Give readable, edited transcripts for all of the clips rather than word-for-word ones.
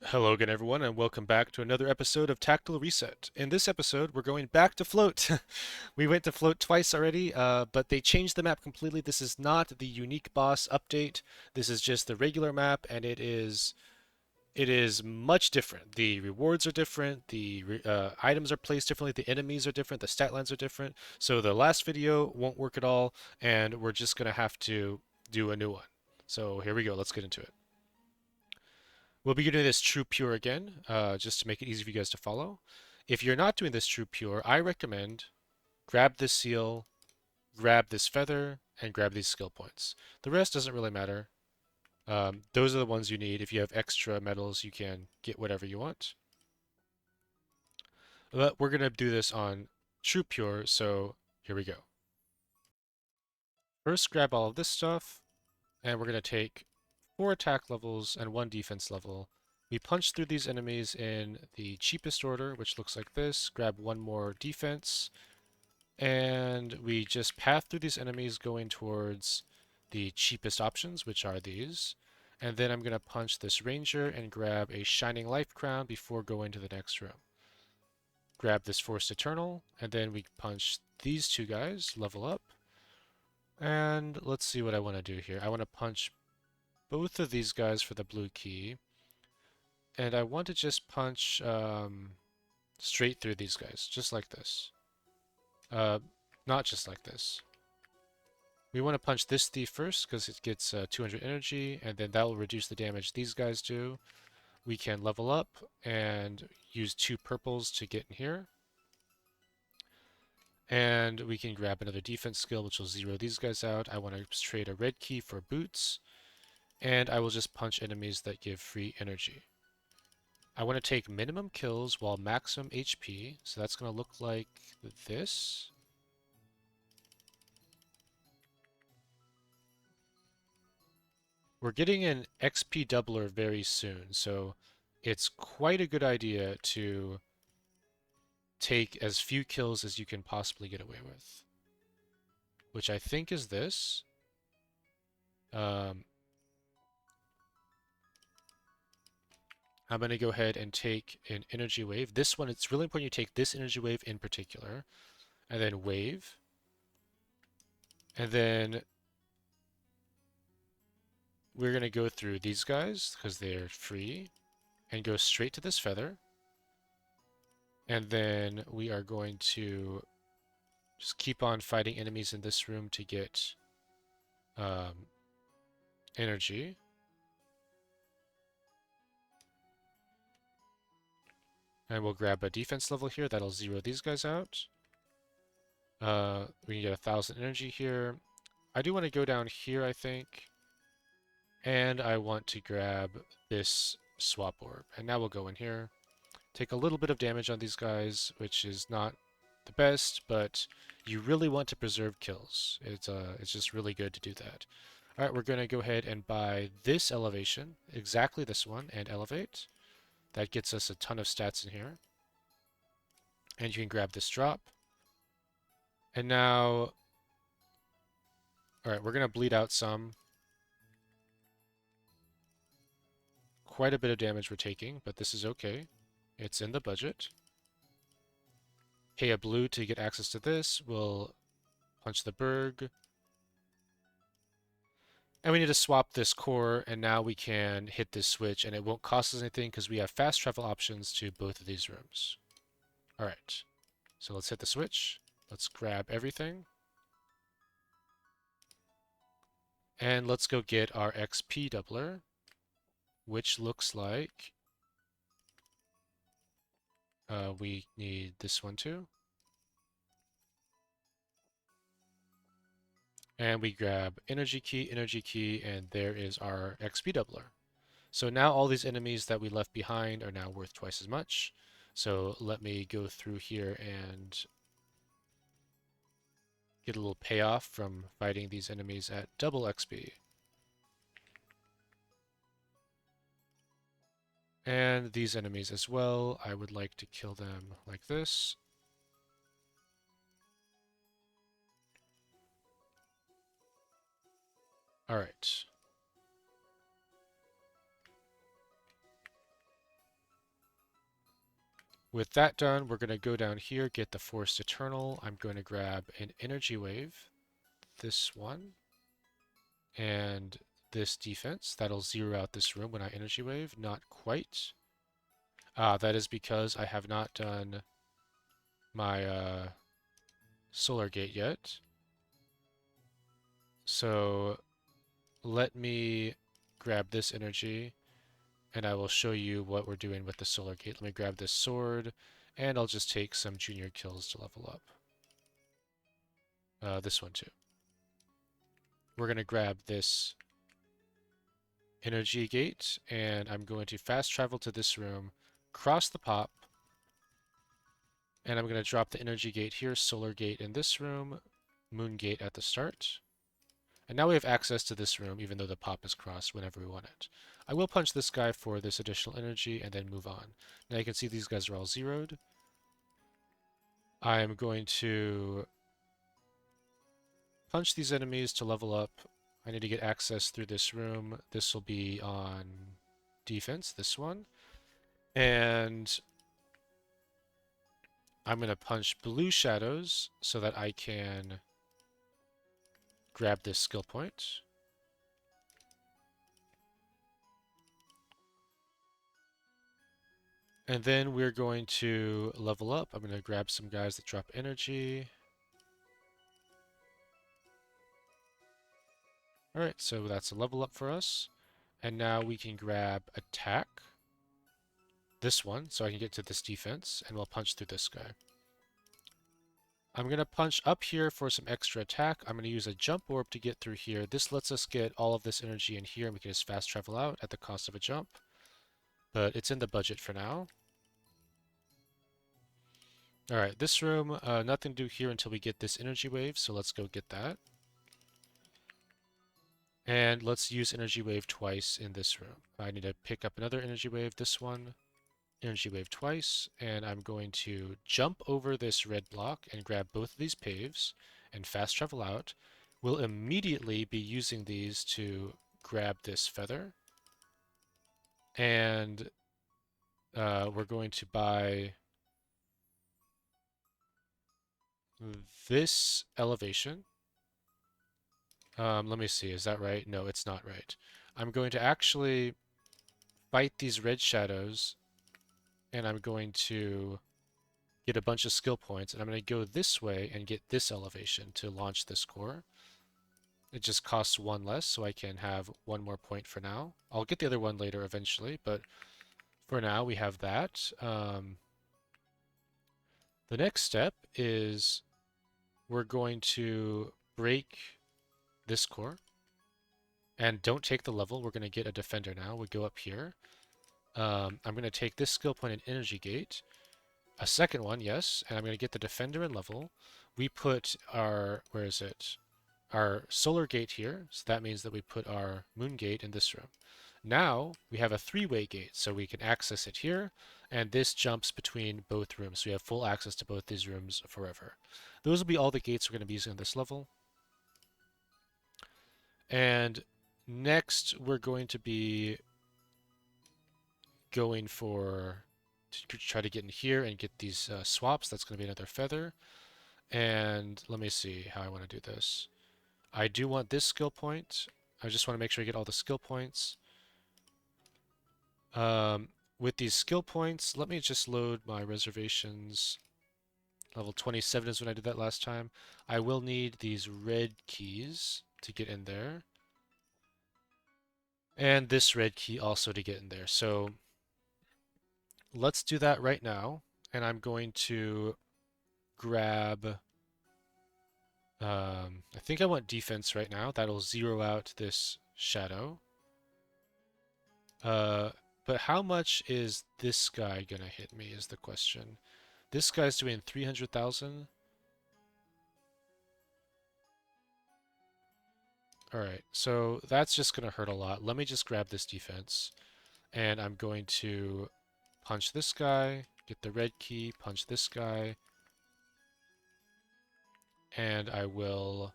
Hello again, everyone, and welcome back to another episode of Tactile Reset. In this episode, we're going back to Float. We went to Float twice already, but they changed the map completely. This is not the unique boss update. This is just the regular map, and it is much different. The rewards are different. The items are placed differently. The enemies are different. The stat lines are different. So the last video won't work at all, and we're just gonna have to do a new one. So here we go. Let's get into it. We'll be doing this true pure again, just to make it easy for you guys to follow. If you're not doing this true pure, I recommend grab this seal, grab this feather, and grab these skill points. The rest doesn't really matter. Those are the ones you need. If you have extra medals, you can get whatever you want. But we're going to do this on true pure, so here we go. First, grab all of this stuff, and we're going to take 4 attack levels and 1 defense level. We punch through these enemies in the cheapest order, which looks like this. Grab 1 more defense, and we just path through these enemies going towards the cheapest options, which are these. And then I'm going to punch this ranger and grab a shining life crown before going to the next room. Grab this forced eternal, and then we punch these 2 guys, level up. And let's see what I want to do here. I want to punch both of these guys for the blue key. And I want to just punch straight through these guys, just like this. Uh, Not just like this. We want to punch this thief first because it gets 200 energy, and then that will reduce the damage these guys do. We can level up and use 2 purples to get in here. And we can grab another defense skill, which will zero these guys out. I want to trade a red key for boots, and I will just punch enemies that give free energy. I want to take minimum kills while maximum HP, so that's going to look like this. We're getting an XP doubler very soon, so it's quite a good idea to take as few kills as you can possibly get away with, which I think is this. Um, I'm going to go ahead and take an energy wave. This one, it's really important you take this energy wave in particular, and then wave, and then we're going to go through these guys because they're free, and go straight to this feather. And then we are going to just keep on fighting enemies in this room to get um, energy. And we'll grab a defense level here. That'll zero these guys out. We can get 1,000 energy here. I do want to go down here, I think. And I want to grab this swap orb. And now we'll go in here. Take a little bit of damage on these guys, which is not the best, but you really want to preserve kills. It's just really good to do that. All right, we're going to go ahead and buy this elevation, exactly this one, and elevate. That gets us a ton of stats in here. And you can grab this drop. And now, all right, we're going to bleed out some. Quite a bit of damage we're taking, but this is okay. It's in the budget. Pay a blue to get access to this. We'll punch the Berg. And we need to swap this core, and now we can hit this switch, and it won't cost us anything because we have fast travel options to both of these rooms. All right, so let's hit the switch. Let's grab everything. And let's go get our XP doubler, which looks like we need this one too. And we grab energy key, and there is our XP doubler. So now all these enemies that we left behind are now worth twice as much. So let me go through here and get a little payoff from fighting these enemies at double XP. And these enemies as well, I would like to kill them like this. All right. With that done, we're going to go down here, get the Forced Eternal. I'm going to grab an Energy Wave, this one, and this defense. That'll zero out this room when I Energy Wave. Not quite. That is because I have not done my Solar Gate yet. So let me grab this energy and I will show you what we're doing with the Solar Gate. Let me grab this sword and I'll just take some junior kills to level up. This one too. We're going to grab this energy gate and I'm going to fast travel to this room, cross the pop, and I'm going to drop the energy gate here, solar gate in this room, moon gate at the start. And now we have access to this room, even though the pop is crossed whenever we want it. I will punch this guy for this additional energy and then move on. Now you can see these guys are all zeroed. I'm going to punch these enemies to level up. I need to get access through this room. This will be on defense, this one. And I'm going to punch blue shadows so that I can grab this skill point. And then we're going to level up. I'm going to grab some guys that drop energy. Alright, so that's a level up for us. And now we can grab attack. This one, so I can get to this defense, and we'll punch through this guy. I'm going to punch up here for some extra attack. I'm going to use a jump orb to get through here. This lets us get all of this energy in here, and we can just fast travel out at the cost of a jump. But it's in the budget for now. Alright, this room, nothing to do here until we get this energy wave, so let's go get that. And let's use energy wave twice in this room. I need to pick up another energy wave, this one, energy wave twice, and I'm going to jump over this red block and grab both of these paves and fast travel out. We'll immediately be using these to grab this feather. And we're going to buy this elevation. Let me see, is that right? No, it's not right. I'm going to actually fight these red shadows, and I'm going to get a bunch of skill points, and I'm going to go this way and get this elevation to launch this core. It just costs one less, so I can have one more point for now. I'll get the other one later eventually, but for now we have that. The next step is we're going to break this core. And don't take the level. We're going to get a defender now. We go up here. I'm going to take this skill point and energy gate. A second one, yes. And I'm going to get the defender and level. We put our, where is it? Our solar gate here. So that means that we put our moon gate in this room. Now we have a three-way gate, so we can access it here. And this jumps between both rooms. So we have full access to both these rooms forever. Those will be all the gates we're going to be using on this level. And next, we're going to be going for to try to get in here and get these swaps. That's going to be another feather. And let me see how I want to do this. I do want this skill point. I just want to make sure I get all the skill points. With these skill points, let me just load my reservations. Level 27 is when I did that last time. I will need these red keys to get in there. And this red key also to get in there. So let's do that right now. And I'm going to grab, I think I want defense right now. That'll zero out this shadow. But how much is this guy gonna hit me is the question. This guy's doing 300,000. Alright, so that's just gonna hurt a lot. Let me just grab this defense. And I'm going to punch this guy, get the red key, punch this guy. And I will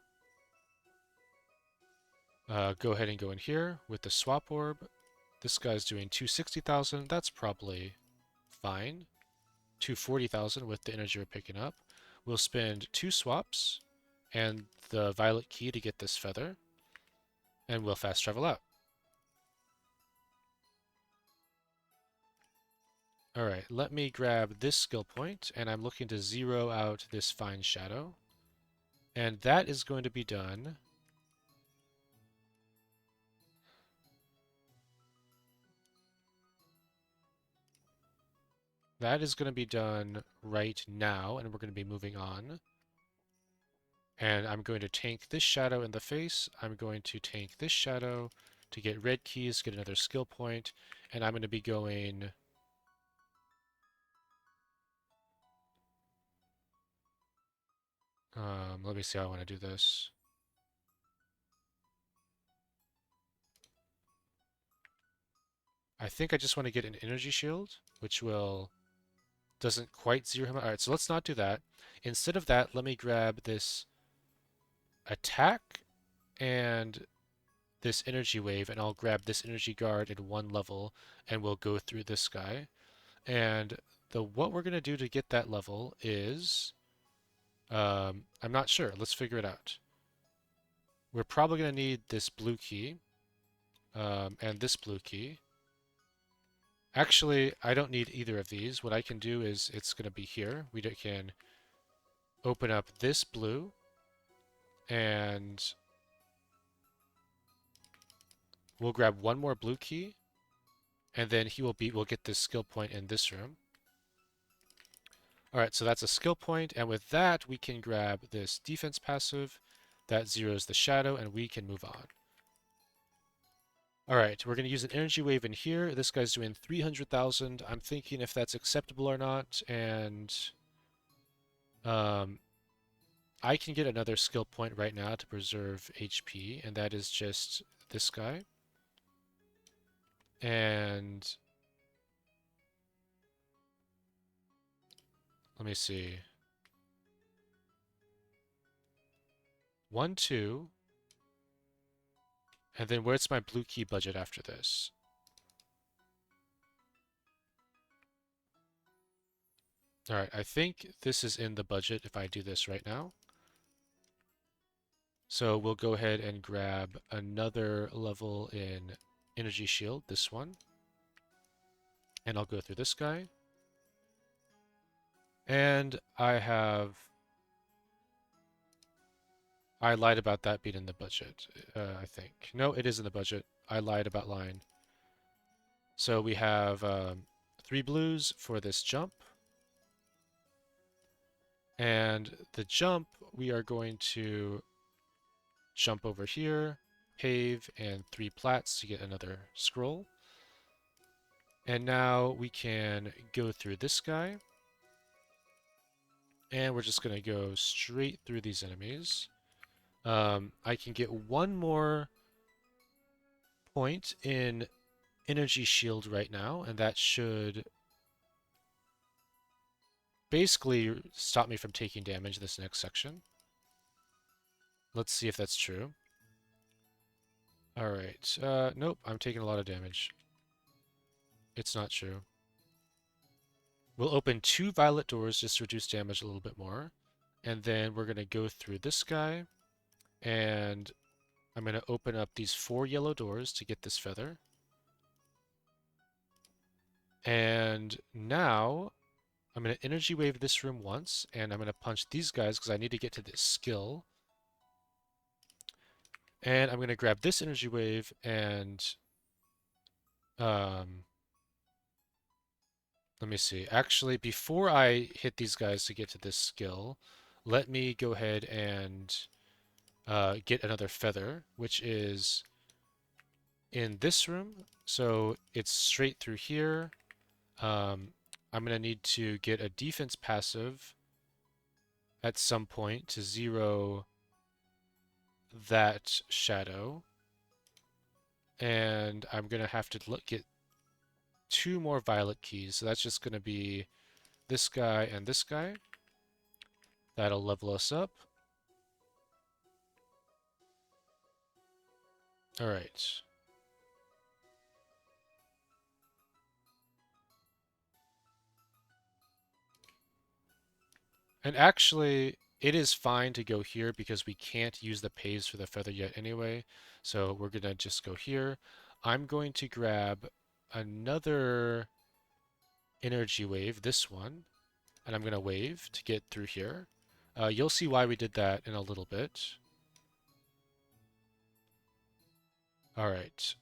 go ahead and go in here with the swap orb. This guy's doing 260,000. That's probably fine. to 40,000 with the energy we're picking up. We'll spend 2 swaps and the violet key to get this feather, and we'll fast travel out. Alright, let me grab this skill point, and I'm looking to zero out this fine shadow. And that is going to be done. That is going to be done right now, and we're going to be moving on. And I'm going to tank this shadow in the face. I'm going to tank this shadow to get red keys, get another skill point, and I'm going to be going... let me see how I want to do this. I think I just want to get an energy shield, which doesn't quite zero him out. Alright, so let's not do that. Instead of that, let me grab this attack and this energy wave, and I'll grab this energy guard at 1 level, and we'll go through this guy. And what we're going to do to get that level is... I'm not sure. Let's figure it out. We're probably going to need this blue key, and this blue key. Actually, I don't need either of these. What I can do is, it's going to be here. We can open up this blue, and we'll grab 1 more blue key, and then we'll get this skill point in this room. Alright, so that's a skill point, and with that, we can grab this defense passive that zeroes the shadow, and we can move on. Alright, we're going to use an energy wave in here. This guy's doing 300,000. I'm thinking if that's acceptable or not, and I can get another skill point right now to preserve HP, and that is just this guy. And let me see. 1, 2. And then where's my blue key budget after this? Alright, I think this is in the budget if I do this right now. So we'll go ahead and grab another level in energy shield, this one. And I'll go through this guy. And I lied about that being in the budget, I think. No, it is in the budget. I lied about lying. So we have 3 blues for this jump. And the jump, we are going to jump over here, pave, and 3 plats to get another scroll. And now we can go through this guy. And we're just going to go straight through these enemies. I can get 1 more point in energy shield right now, and that should basically stop me from taking damage this next section. Let's see if that's true. Alright, nope, I'm taking a lot of damage. It's not true. We'll open 2 violet doors just to reduce damage a little bit more. And then we're going to go through this guy. And I'm going to open up these 4 yellow doors to get this feather. And now I'm going to energy wave this room once. And I'm going to punch these guys because I need to get to this skill. And I'm going to grab this energy wave and... let me see. Actually, before I hit these guys to get to this skill, let me go ahead and get another feather, which is in this room. So it's straight through here. I'm going to need to get a defense passive at some point to zero that shadow. And I'm going to have to get 2 more violet keys. So that's just going to be this guy and this guy. That'll level us up. Alright. And actually, it is fine to go here because we can't use the paves for the feather yet anyway. So we're going to just go here. I'm going to grab another energy wave, this one, and I'm going to wave to get through here. You'll see why we did that in a little bit. All right.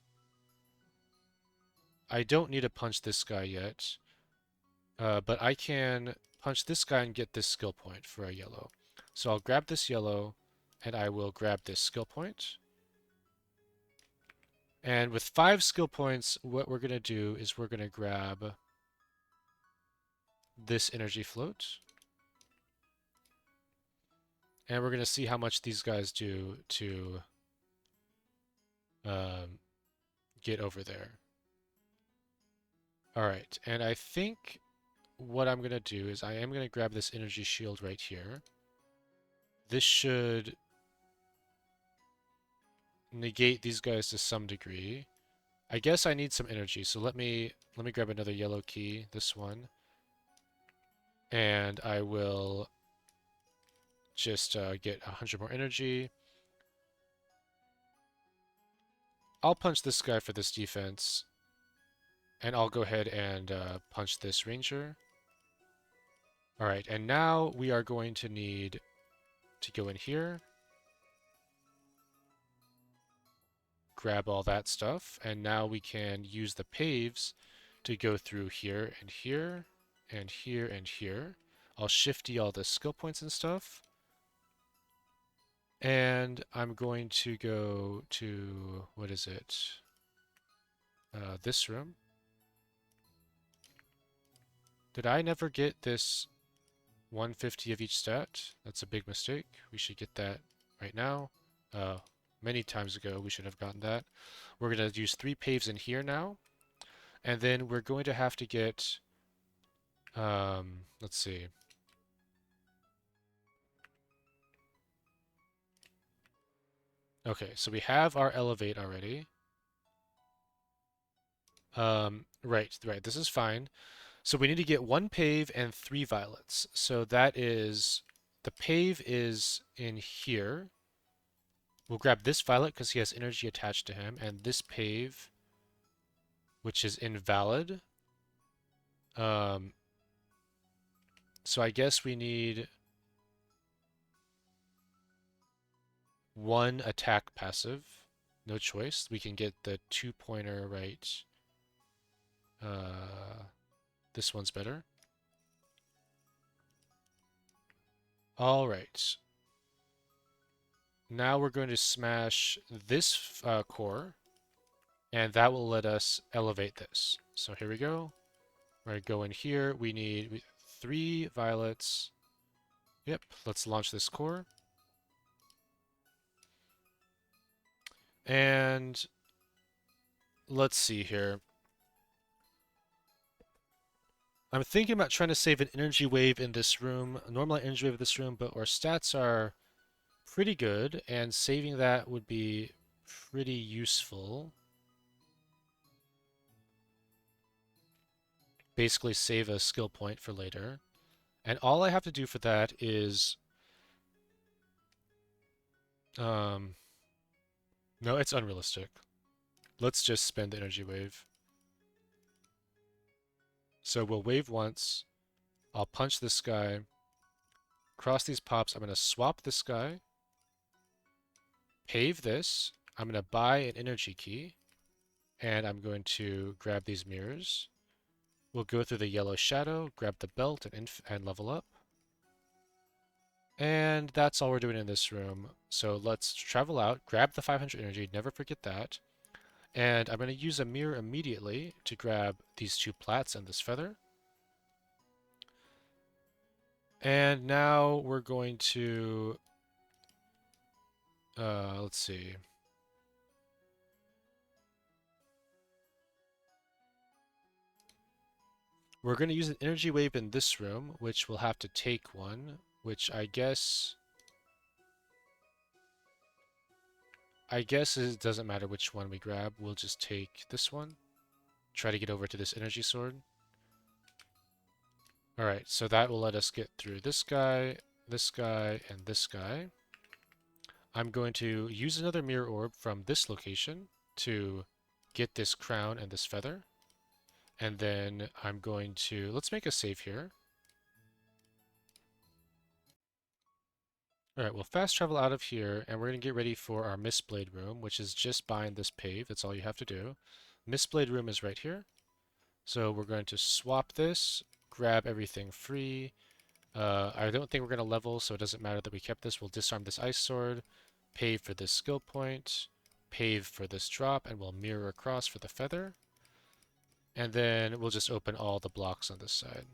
I don't need to punch this guy yet, but I can punch this guy and get this skill point for a yellow. So I'll grab this yellow, and I will grab this skill point. And with 5 skill points, what we're going to do is we're going to grab this energy float. And we're going to see how much these guys do to um, get over there. All right, and I think what I'm going to do is I am going to grab this energy shield right here. This should negate these guys to some degree. I guess I need some energy, so let me grab another yellow key, this one, and I will just get 100 more energy. I'll punch this guy for this defense, and I'll go ahead and punch this ranger. All right, and now we are going to need to go in here, grab all that stuff, and now we can use the paves to go through here and here and here and here. I'll shifty all the skill points and stuff. And I'm going to go to, what is it? This room. Did I never get this 150 of each stat? That's a big mistake. We should get that right now. Many times ago, we should have gotten that. We're going to use 3 paves in here now. And then we're going to have to get, let's see. Okay, so we have our elevate already. Right, this is fine. So we need to get 1 pave and 3 violets. So that is, the pave is in here. We'll grab this violet because he has energy attached to him, and this pave, which is invalid. So I guess we need 1 attack passive. No choice. We can get the 2-pointer right. This one's better. All right. Now we're going to smash this core, and that will let us elevate this. So here we go. We're going to go in here. We need 3 violets. Yep, let's launch this core. And let's see here. I'm thinking about trying to save an energy wave in this room, a normal energy wave in this room, but our stats are pretty good, and saving that would be pretty useful. Basically save a skill point for later. And all I have to do for that is... no, it's unrealistic. Let's just spend the energy wave. So we'll wave once. I'll punch this guy. Cross these pops. I'm going to swap this guy. Pave this. I'm going to buy an energy key. And I'm going to grab these mirrors. We'll go through the yellow shadow, grab the belt, and level up. And that's all we're doing in this room. So let's travel out, grab the 500 energy, never forget that. And I'm going to use a mirror immediately to grab these 2 plats and this feather. And now we're going to, let's see. We're going to use an energy wave in this room, which we'll have to take one, which I guess it doesn't matter which one we grab. We'll just take this one. Try to get over to this energy sword. Alright, so that will let us get through this guy, and this guy. I'm going to use another mirror orb from this location to get this crown and this feather. And then I'm going to, let's make a save here. Alright, we'll fast travel out of here, and we're going to get ready for our Mistblade room, which is just behind this pave. That's all you have to do. Mistblade room is right here. So we're going to swap this, grab everything free. I don't think we're going to level, so it doesn't matter that we kept this. We'll disarm this ice sword, pave for this skill point, pave for this drop, and we'll mirror across for the feather. And then we'll just open all the blocks on this side.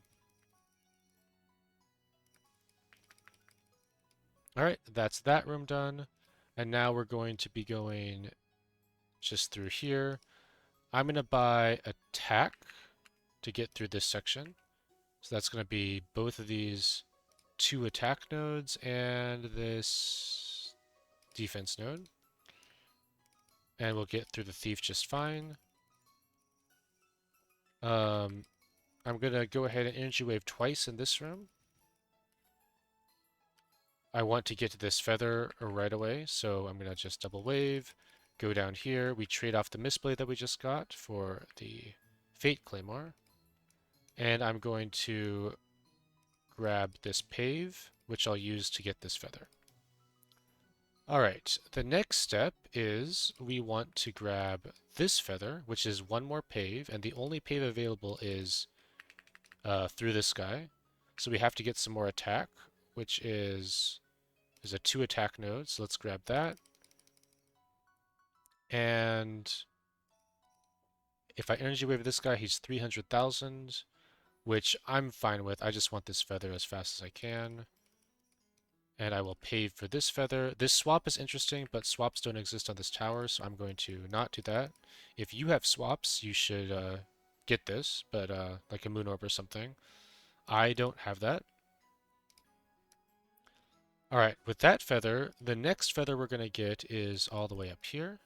Alright, that's that room done. And now we're going to be going just through here. I'm going to buy attack to get through this section. So that's going to be both of these 2 attack nodes and this defense node. And we'll get through the thief just fine. I'm going to go ahead and energy wave twice in this room. I want to get to this feather right away, so I'm going to just double wave, go down here. We trade off the Mistblade that we just got for the Fate Claymore. And I'm going to grab this pave, which I'll use to get this feather. Alright, the next step is we want to grab this feather, which is 1 more pave, and the only pave available is through this guy. So we have to get some more attack, which is a 2 attack node, so let's grab that. And if I energy wave this guy, he's 300,000, which I'm fine with. I just want this feather as fast as I can. And I will pave for this feather. This swap is interesting, but swaps don't exist on this tower, so I'm going to not do that. If you have swaps, you should get this, but like a moon orb or something. I don't have that. Alright, with that feather, the next feather we're going to get is all the way up here.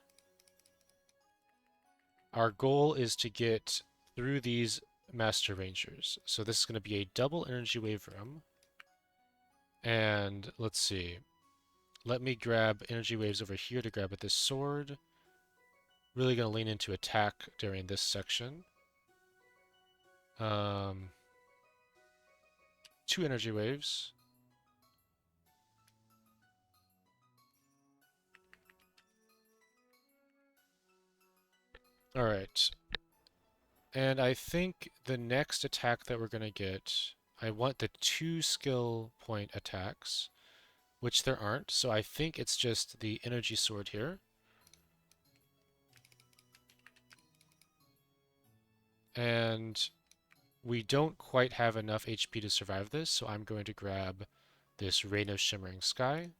Our goal is to get through these Master Rangers. So this is going to be a double energy wave room. And let's see. Let me grab energy waves over here to grab at this sword. Really going to lean into attack during this section. 2 energy waves. Alright. And I think the next attack that we're going to get, I want the 2 skill point attacks, which there aren't, so I think it's just the energy sword here. And we don't quite have enough HP to survive this, so I'm going to grab this Rain of Shimmering Sky.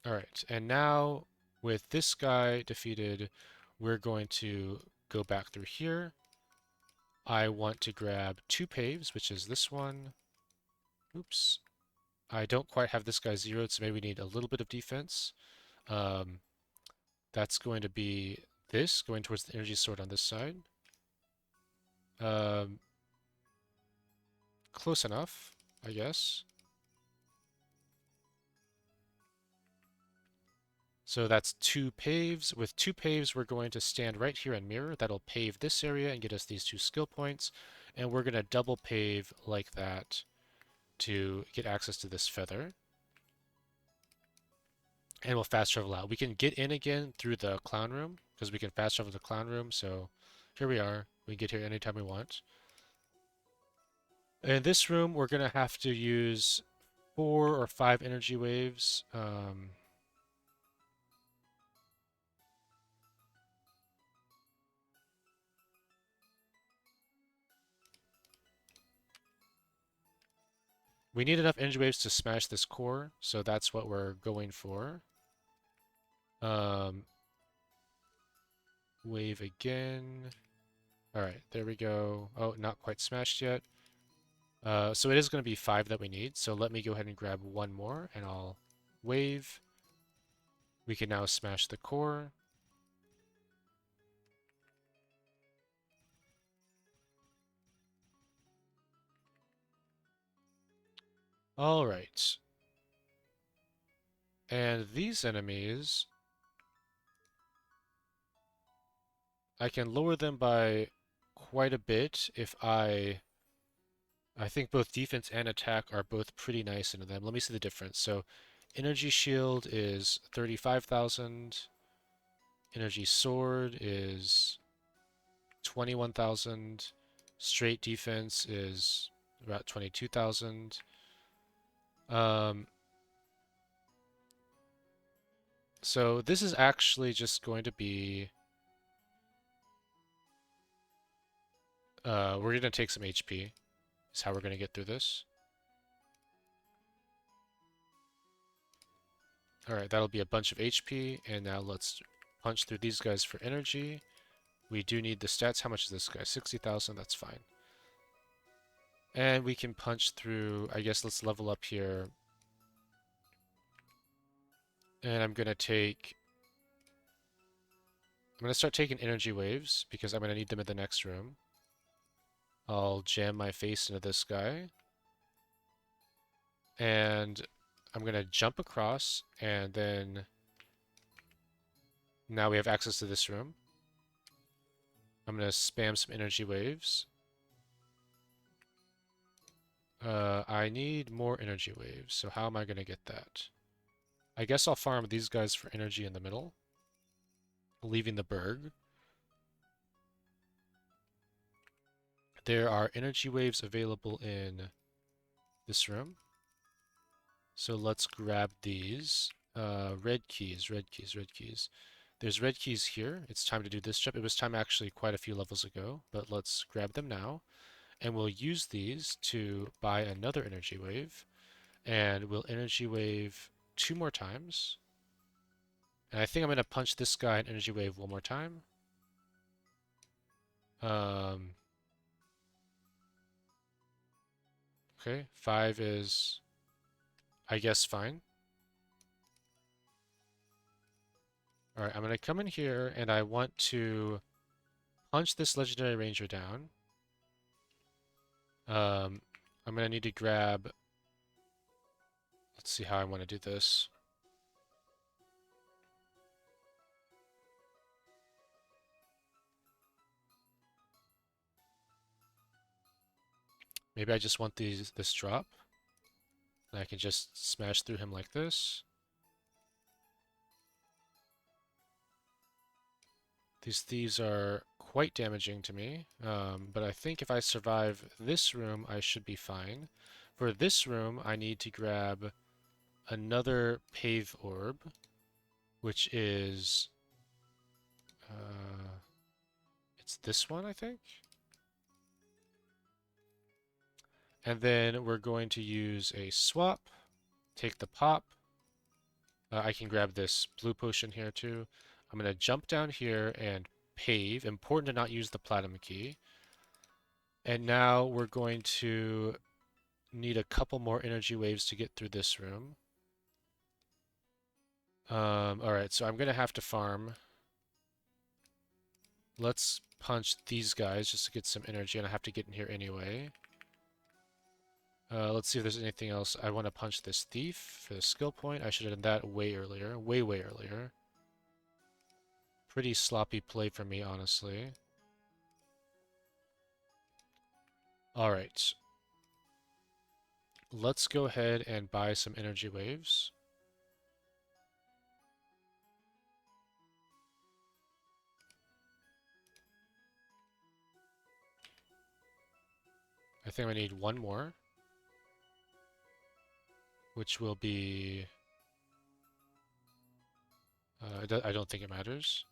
Alright, and now with this guy defeated, we're going to go back through here. I want to grab 2 paves, which is this one. Oops. I don't quite have this guy zeroed, so maybe we need a little bit of defense. That's going to be this, going towards the energy sword on this side. Close enough, I guess. So that's 2 paves. With 2 paves, we're going to stand right here and mirror. That'll pave this area and get us these 2 skill points. And we're going to double pave like that to get access to this feather. And we'll fast travel out. We can get in again through the clown room, because we can fast travel to the clown room. So here we are. We can get here anytime we want. In this room, we're going to have to use 4 or 5 energy waves. We need enough energy waves to smash this core, so that's what we're going for. Wave again. Alright, there we go. Oh, not quite smashed yet. So it is going to be 5 that we need, so let me go ahead and grab 1 more, and I'll wave. We can now smash the core. All right. And these enemies, I can lower them by quite a bit if I think both defense and attack are both pretty nice into them. Let me see the difference. So energy shield is 35,000. Energy sword is 21,000. Straight defense is about 22,000. Um, so this is actually just going to be, we're going to take some HP, is how we're going to get through this. Alright, that'll be a bunch of HP, and now let's punch through these guys for energy. We do need the stats. How much is this guy? 60,000, that's fine. And we can punch through, I guess let's level up here. And I'm going to start taking energy waves, because I'm going to need them in the next room. I'll jam my face into this guy. And I'm going to jump across, and then now we have access to this room. I'm going to spam some energy waves. I need more energy waves, so how am I going to get that? I guess I'll farm these guys for energy in the middle, leaving the Berg. There are energy waves available in this room. So let's grab these. Red keys, red keys, red keys. There's red keys here. It's time to do this jump. It was time actually quite a few levels ago, but let's grab them now. And we'll use these to buy another energy wave. And we'll energy wave 2 more times. And I think I'm going to punch this guy in energy wave 1 more time. Okay, 5 is, I guess, fine. Alright, I'm going to come in here and I want to punch this legendary ranger down. I'm going to need to grab, let's see how I want to do this. Maybe I just want this drop. And I can just smash through him like this. These thieves are quite damaging to me, but I think if I survive this room, I should be fine. For this room, I need to grab another pave orb, which is, it's this one, I think? And then we're going to use a swap, take the pop. I can grab this blue potion here too. I'm going to jump down here and pave. Important to not use the platinum key. And now we're going to need a couple more energy waves to get through this room. Alright, so I'm going to have to farm. Let's punch these guys just to get some energy, and I have to get in here anyway. Let's see if there's anything else. I want to punch this thief for the skill point. I should have done that way earlier. Way, way earlier. Pretty sloppy play for me, honestly. Alright. Let's go ahead and buy some energy waves. I think I need 1 more, which will be... I don't think it matters.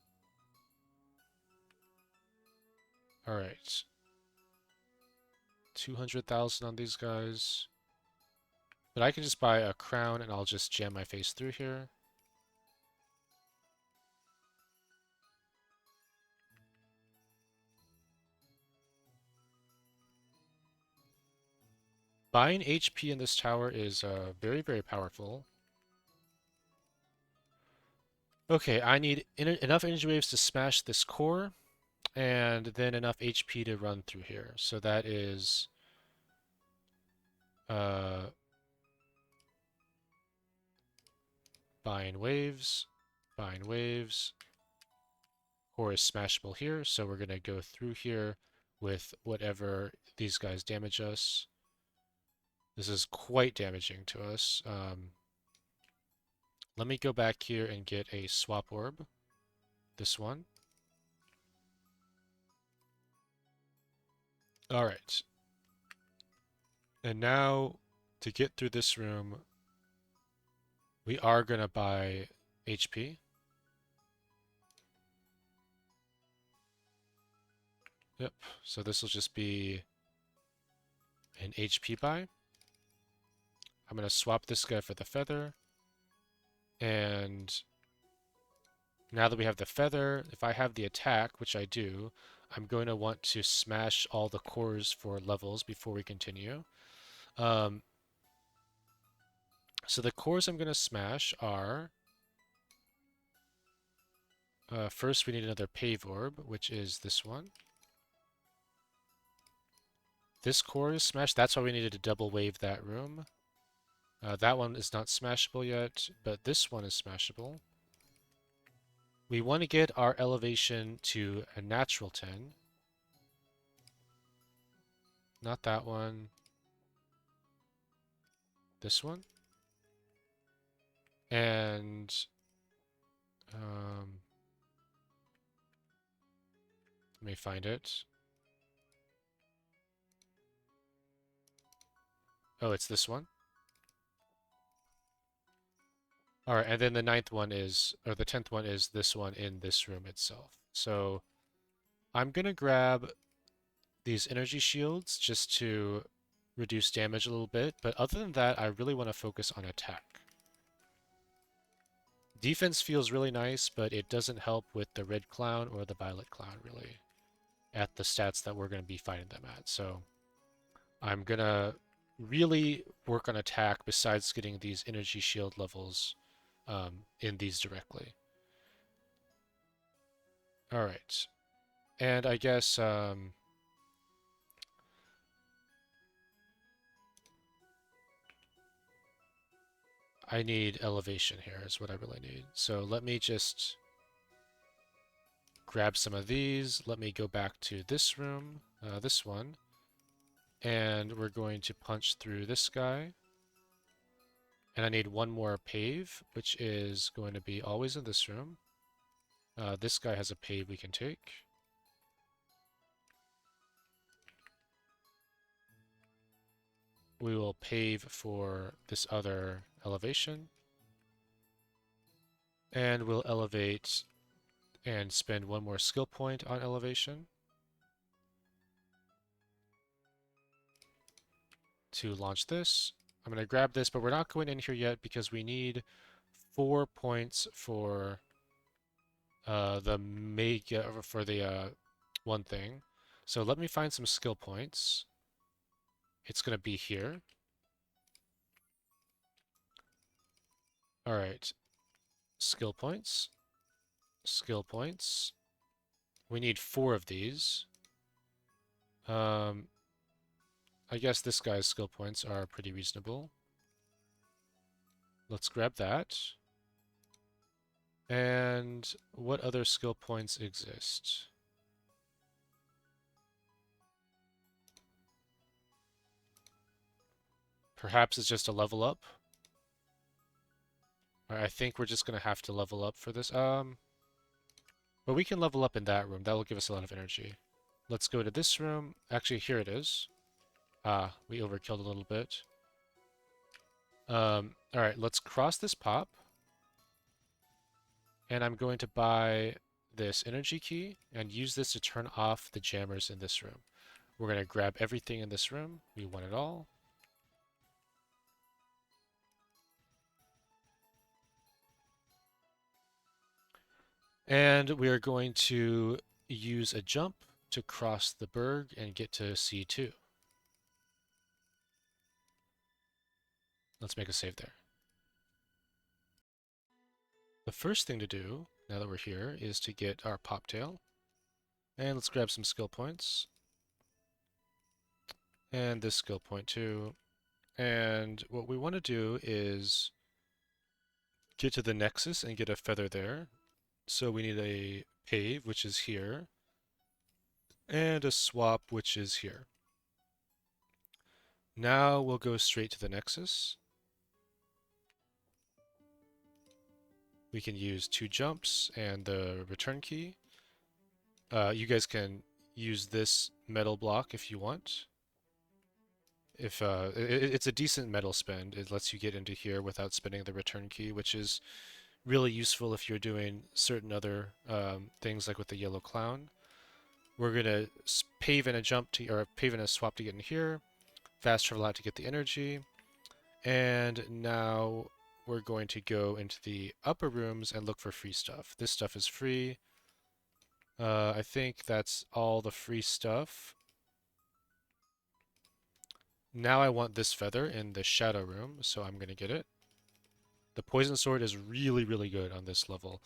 Alright. 200,000 on these guys. But I can just buy a crown and I'll just jam my face through here. Buying HP in this tower is very, very powerful. Okay, I need enough energy waves to smash this core, and then enough HP to run through here. So that is... Buying waves, buying waves. Core is smashable here, so we're going to go through here with whatever these guys damage us. This is quite damaging to us. Let me go back here and get a swap orb. This one. Alright. And now, to get through this room, we are going to buy HP. Yep, so this will just be an HP buy. I'm going to swap this guy for the feather. And now that we have the feather, if I have the attack, which I do, I'm going to want to smash all the cores for levels before we continue. So the cores I'm going to smash are... first we need another pave orb, which is this one. This core is smashed. That's why we needed to double wave that room. That one is not smashable yet, but this one is smashable. We want to get our elevation to a natural 10. Not that one. This one. And let me find it. Oh, it's this one. Alright, and then the 9th one is, or the 10th one is this one in this room itself. So I'm going to grab these energy shields just to reduce damage a little bit, but other than that, I really want to focus on attack. Defense feels really nice, but it doesn't help with the red clown or the violet clown, really, at the stats that we're going to be fighting them at. So I'm going to really work on attack besides getting these energy shield levels in these directly. Alright. And I guess I need elevation here is what I really need. So let me just grab some of these. Let me go back to this room, this one. And we're going to punch through this guy. And I need one more pave, which is going to be always in this room. This guy has a pave we can take. We will pave for this other elevation. And we'll elevate and spend one more skill point on elevation to launch this. I'm going to grab this, but we're not going in here yet because we need 4 points for the mega, for the one thing. So let me find some skill points. It's going to be here. All right. Skill points. Skill points. We need 4 of these. I guess this guy's skill points are pretty reasonable. Let's grab that. And what other skill points exist? Perhaps it's just a level up. I think we're just going to have to level up for this. But we can level up in that room. That will give us a lot of energy. Let's go to this room. Actually, here it is. Ah, we overkilled a little bit. Alright, let's cross this pop. And I'm going to buy this energy key and use this to turn off the jammers in this room. We're going to grab everything in this room. We want it all. And we are going to use a jump to cross the berg and get to C2. Let's make a save there. The first thing to do, now that we're here, is to get our Poptail. And let's grab some skill points. And this skill point too. And what we want to do is get to the Nexus and get a feather there. So we need a pave, which is here, and a swap, which is here. Now we'll go straight to the Nexus. We can use 2 jumps and the return key. You guys can use this metal block if you want. If it's a decent metal spend, it lets you get into here without spending the return key, which is really useful if you're doing certain other things like with the yellow clown. We're gonna pave and a jump to, or pave and a swap to get in here. Fast travel out to get the energy. And now we're going to go into the upper rooms and look for free stuff. This stuff is free. I think that's all the free stuff. Now I want this feather in the shadow room, so I'm going to get it. The poison sword is really, really good on this level.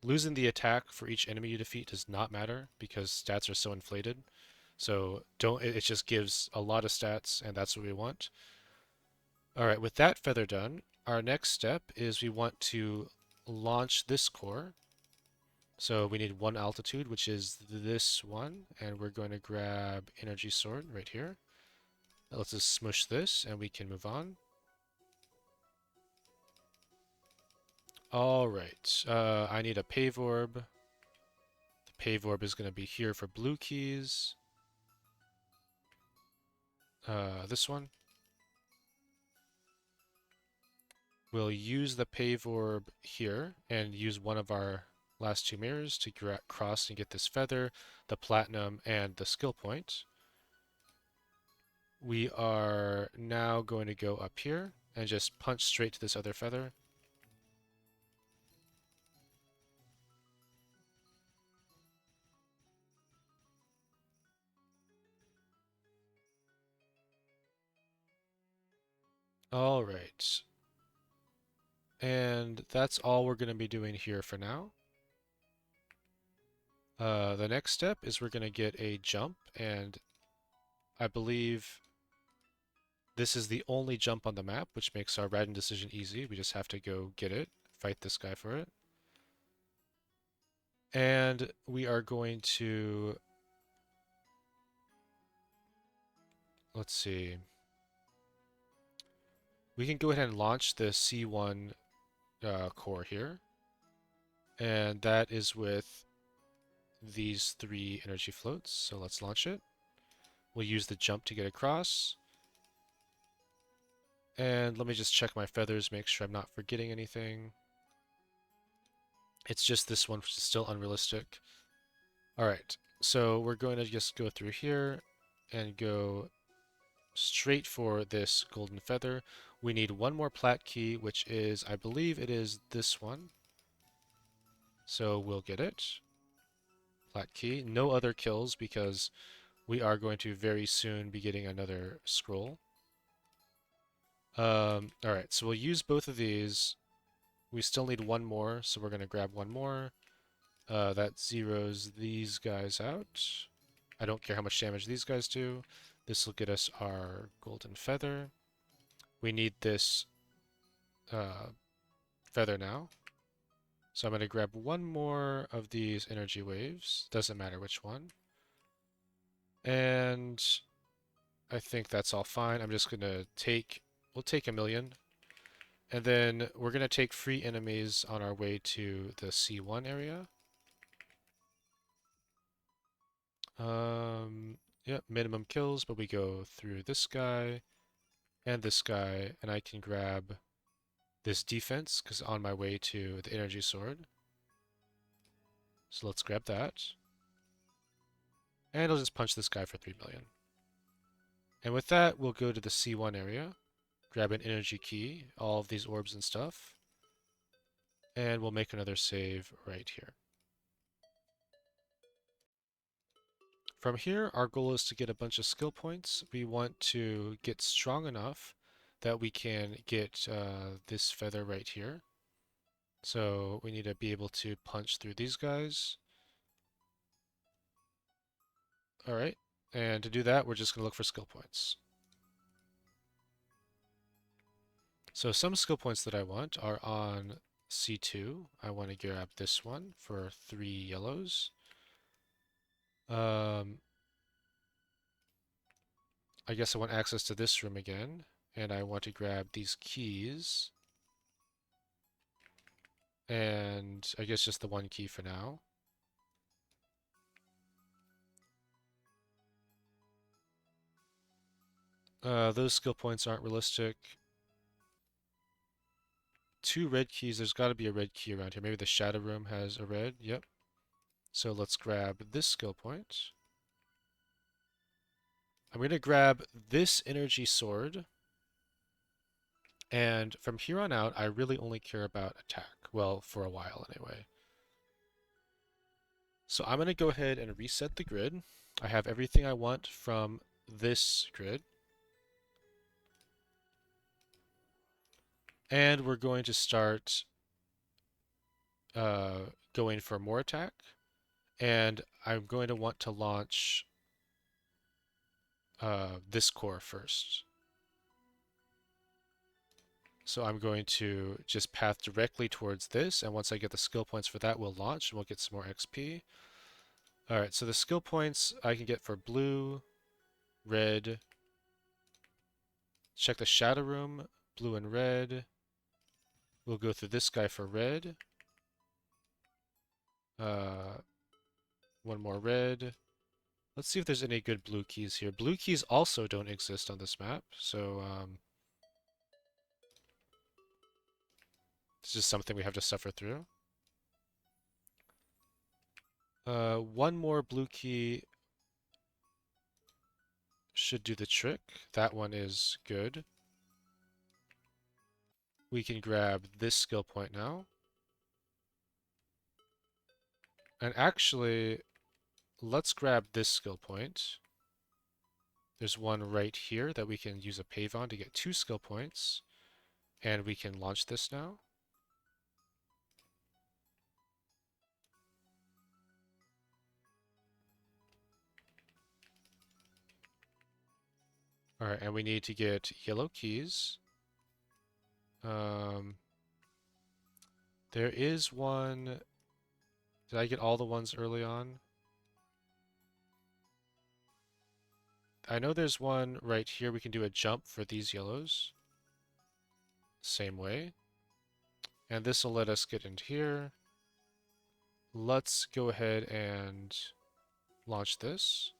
Losing the attack for each enemy you defeat does not matter because stats are so inflated. So don't, it just gives a lot of stats, and that's what we want. Alright, with that feather done, our next step is we want to launch this core. So we need 1 altitude, which is this one, and we're going to grab energy sword right here. That lets us smush this, and we can move on. Alright, I need a pave orb. The pave orb is going to be here for blue keys. This one. We'll use the pave orb here and use one of our last 2 mirrors to cross and get this feather, the platinum, and the skill point. We are now going to go up here and just punch straight to this other feather. All right. And that's all we're going to be doing here for now. The next step is we're going to get a jump, and I believe this is the only jump on the map, which makes our random decision easy. We just have to go get it, fight this guy for it. And we are going to, let's see. We can go ahead and launch the C1 core here. And that is with these 3 energy floats. So let's launch it. We'll use the jump to get across. And let me just check my feathers, make sure I'm not forgetting anything. It's just this one, which is still unrealistic. Alright, so we're going to just go through here and go straight for this golden feather. We need 1 more plat key, which is, I believe it is this one. So we'll get it. Plat key. No other kills because we are going to very soon be getting another scroll. Alright, so we'll use both of these. We still need 1 more, so we're going to grab 1 more. That zeroes these guys out. I don't care how much damage these guys do. This will get us our golden feather. We need this feather now. So I'm going to grab 1 more of these energy waves. Doesn't matter which one. And I think that's all fine. I'm just going to take, we'll take 1,000,000. And then we're going to take free enemies on our way to the C1 area. Yep, minimum kills, but we go through this guy and this guy, and I can grab this defense because on my way to the energy sword. So let's grab that. And I'll just punch this guy for 3,000,000. And with that, we'll go to the C1 area, grab an energy key, all of these orbs and stuff, and we'll make another save right here. From here, our goal is to get a bunch of skill points. We want to get strong enough that we can get this feather right here. So we need to be able to punch through these guys. Alright, and to do that, we're just going to look for skill points. So some skill points that I want are on C2. I want to grab this one for 3 yellows. I guess I want access to this room again, and I want to grab these keys, and I guess just the one key for now. Those skill points aren't realistic. 2 red keys, there's got to be a red key around here. Maybe the shadow room has a red, yep. So let's grab this skill point. I'm going to grab this energy sword. And from here on out, I really only care about attack. Well, for a while anyway. So I'm going to go ahead and reset the grid. I have everything I want from this grid. And we're going to start going for more attack. And I'm going to want to launch this core first. So I'm going to just path directly towards this, and once I get the skill points for that, we'll launch and we'll get some more XP. Alright, so the skill points I can get for blue, red. Check the shadow room, blue and red. We'll go through this guy for red. One more red. Let's see if there's any good blue keys here. Blue keys also don't exist on this map, so it's just something we have to suffer through. One more blue key should do the trick. That one is good. We can grab this skill point now. And actually, let's grab this skill point. There's one right here that we can use a pave on to get 2 skill points. And we can launch this now. Alright, and we need to get yellow keys. There is one... Did I get all the ones early on? I know there's one right here. We can do a jump for these yellows. Same way. And this will let us get into here. Let's go ahead and launch this.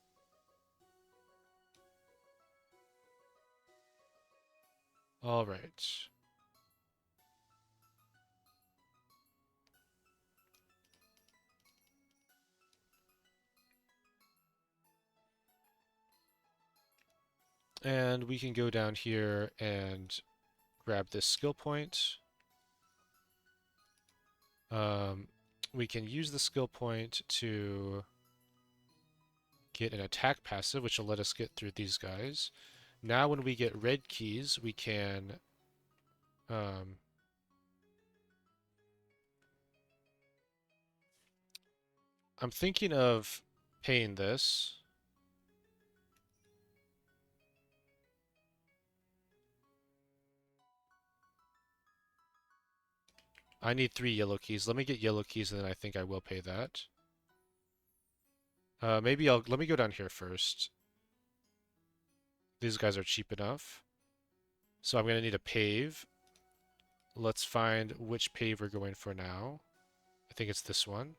Alright. And we can go down here and grab this skill point. We can use the skill point to get an attack passive, which will let us get through these guys. Now when we get red keys, we can... I'm thinking of paying this. I need 3 yellow keys. Let me get yellow keys and then I think I will pay that. Maybe let me go down here first. These guys are cheap enough. So I'm going to need a pave. Let's find which pave we're going for now. I think it's this one.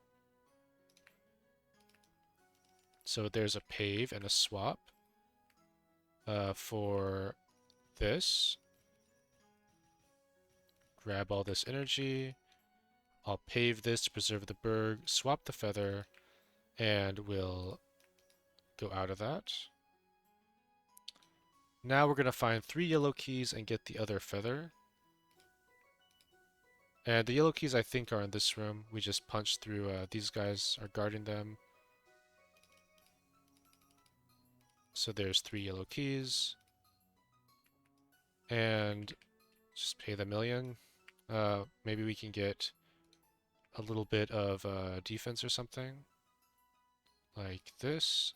So there's a pave and a swap for this. Grab all this energy. I'll pave this to preserve the berg, swap the feather, and we'll go out of that. Now we're going to find 3 yellow keys and get the other feather. And the yellow keys I think are in this room. We just punch through, these guys are guarding them. So there's 3 yellow keys. And just pay the million. Maybe we can get a little bit of defense or something. Like this.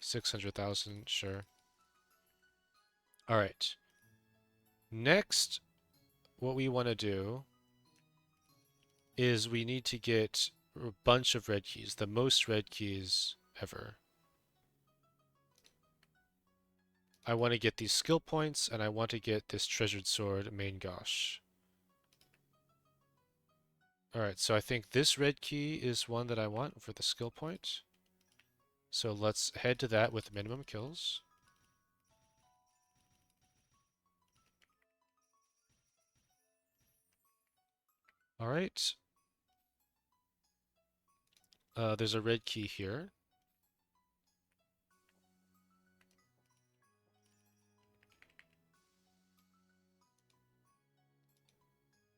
600,000, sure. Alright. Next, what we want to do is we need to get a bunch of red keys, the most red keys ever. I want to get these skill points, and I want to get this treasured sword main gosh. Alright, so I think this red key is one that I want for the skill point. So let's head to that with minimum kills. Alright. There's a red key here.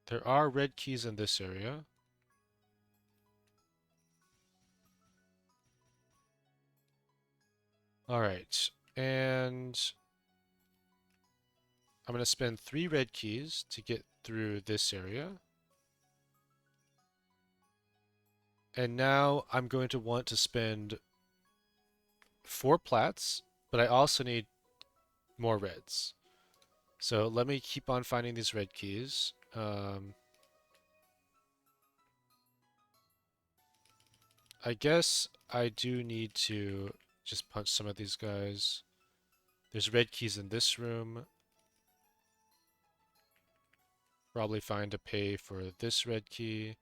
There are red keys in this area. Alright, and I'm going to spend 3 red keys to get through this area. And now I'm going to want to spend 4 plats, but I also need more reds. So let me keep on finding these red keys. I guess I do need to just punch some of these guys. There's red keys in this room. Probably fine to pay for this red key.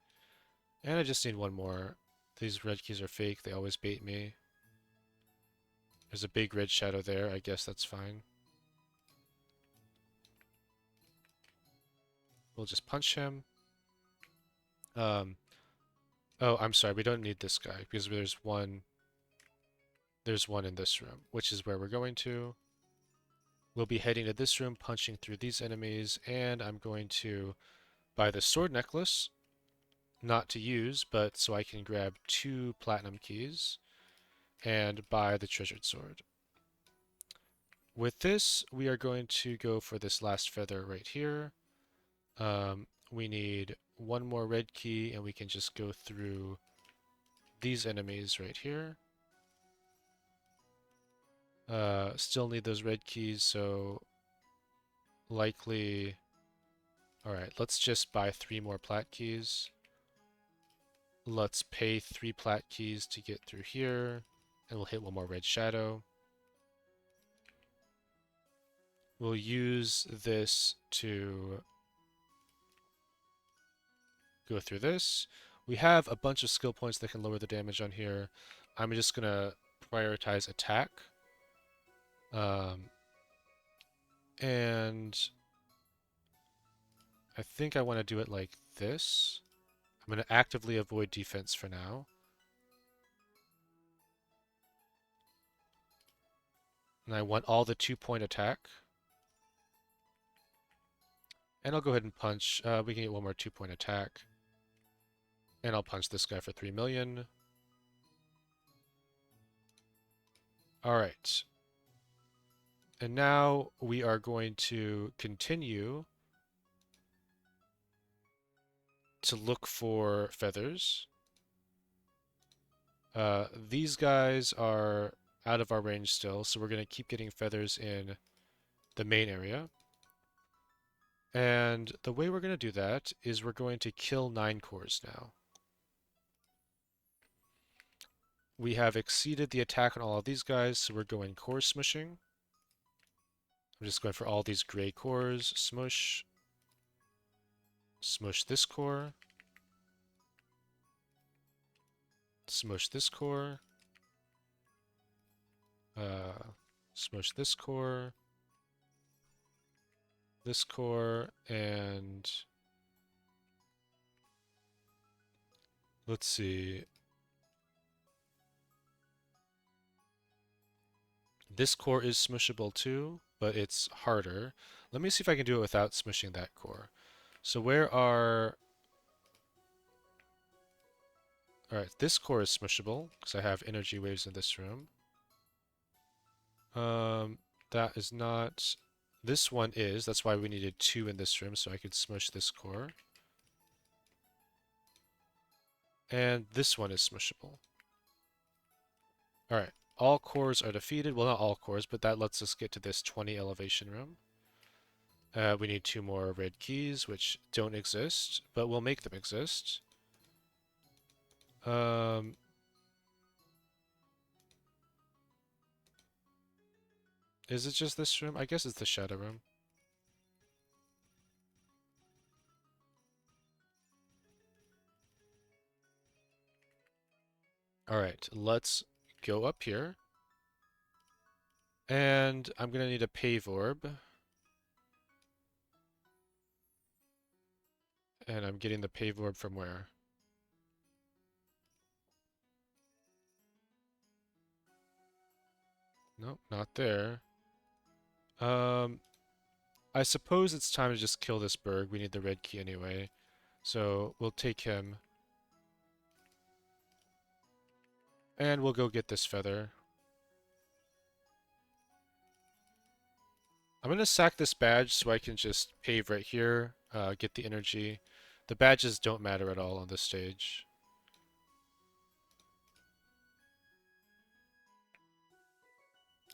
And I just need one more. These red keys are fake, they always bait me. There's a big red shadow there, I guess that's fine. We'll just punch him. Oh, I'm sorry, we don't need this guy, because there's one in this room, which is where we're going to. We'll be heading to this room, punching through these enemies, and I'm going to buy the sword necklace, not to use, but so I can grab 2 platinum keys, and buy the treasured sword. With this, we are going to go for this last feather right here. We need 1 more red key, and we can just go through these enemies right here. Still need those red keys, so likely... Alright, let's just buy 3 more plat keys. Let's pay 3 plat keys to get through here, and we'll hit 1 more red shadow. We'll use this to go through this. We have a bunch of skill points that can lower the damage on here. I'm just going to prioritize attack. And I think I want to do it like this. I'm going to actively avoid defense for now. And I want all the 2-point attack. And I'll go ahead and punch. We can get 1 more 2-point attack. And I'll punch this guy for 3 million. Alright. And now we are going to continue to look for feathers. These guys are out of our range still, so we're going to keep getting feathers in the main area. And the way we're going to do that is we're going to kill 9 cores now. We have exceeded the attack on all of these guys, so we're going core smushing. I'm just going for all these gray cores. Smush. Smush this core. Smush this core. Smush this core. This core, and let's see. This core is smushable too, but it's harder. Let me see if I can do it without smushing that core. So where are... Alright, this core is smushable, because I have energy waves in this room. That is not... This one is, that's why we needed 2 in this room, so I could smush this core. And this one is smushable. Alright, all cores are defeated. Well, not all cores, but that lets us get to this 20 elevation room. We need 2 more red keys, which don't exist, but we'll make them exist. Um, is it just this room? I guess it's the shadow room. Alright, let's go up here. And I'm going to need a pave orb. And I'm getting the pave orb from where? Nope, not there. Um, I suppose it's time to just kill this Berg. We need the red key anyway. So we'll take him. And we'll go get this feather. I'm going to sack this badge so I can just pave right here, get the energy. The badges don't matter at all on this stage.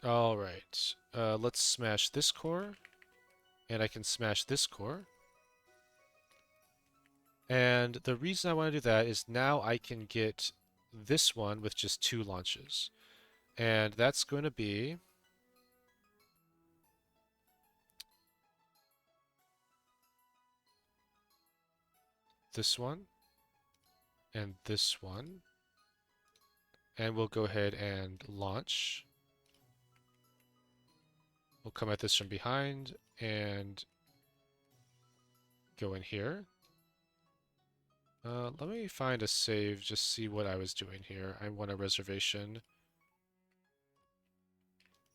Alright, let's smash this core. And I can smash this core. And the reason I want to do that is now I can get this one with just 2 launches. And that's going to be this one and this one. And we'll go ahead and launch. We'll come at this from behind and go in here. Let me find a save, just see what I was doing here. I want a reservation.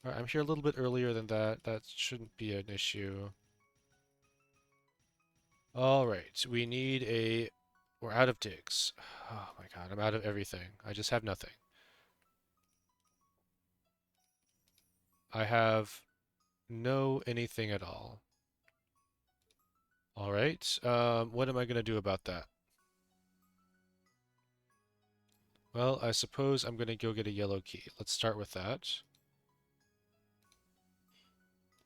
All right, I'm here a little bit earlier than that. That shouldn't be an issue. All right, we need a... We're out of digs. Oh my god, I'm out of everything. I just have nothing. I have no anything at all. All right, what am I going to do about that? Well, I suppose I'm going to go get a yellow key. Let's start with that.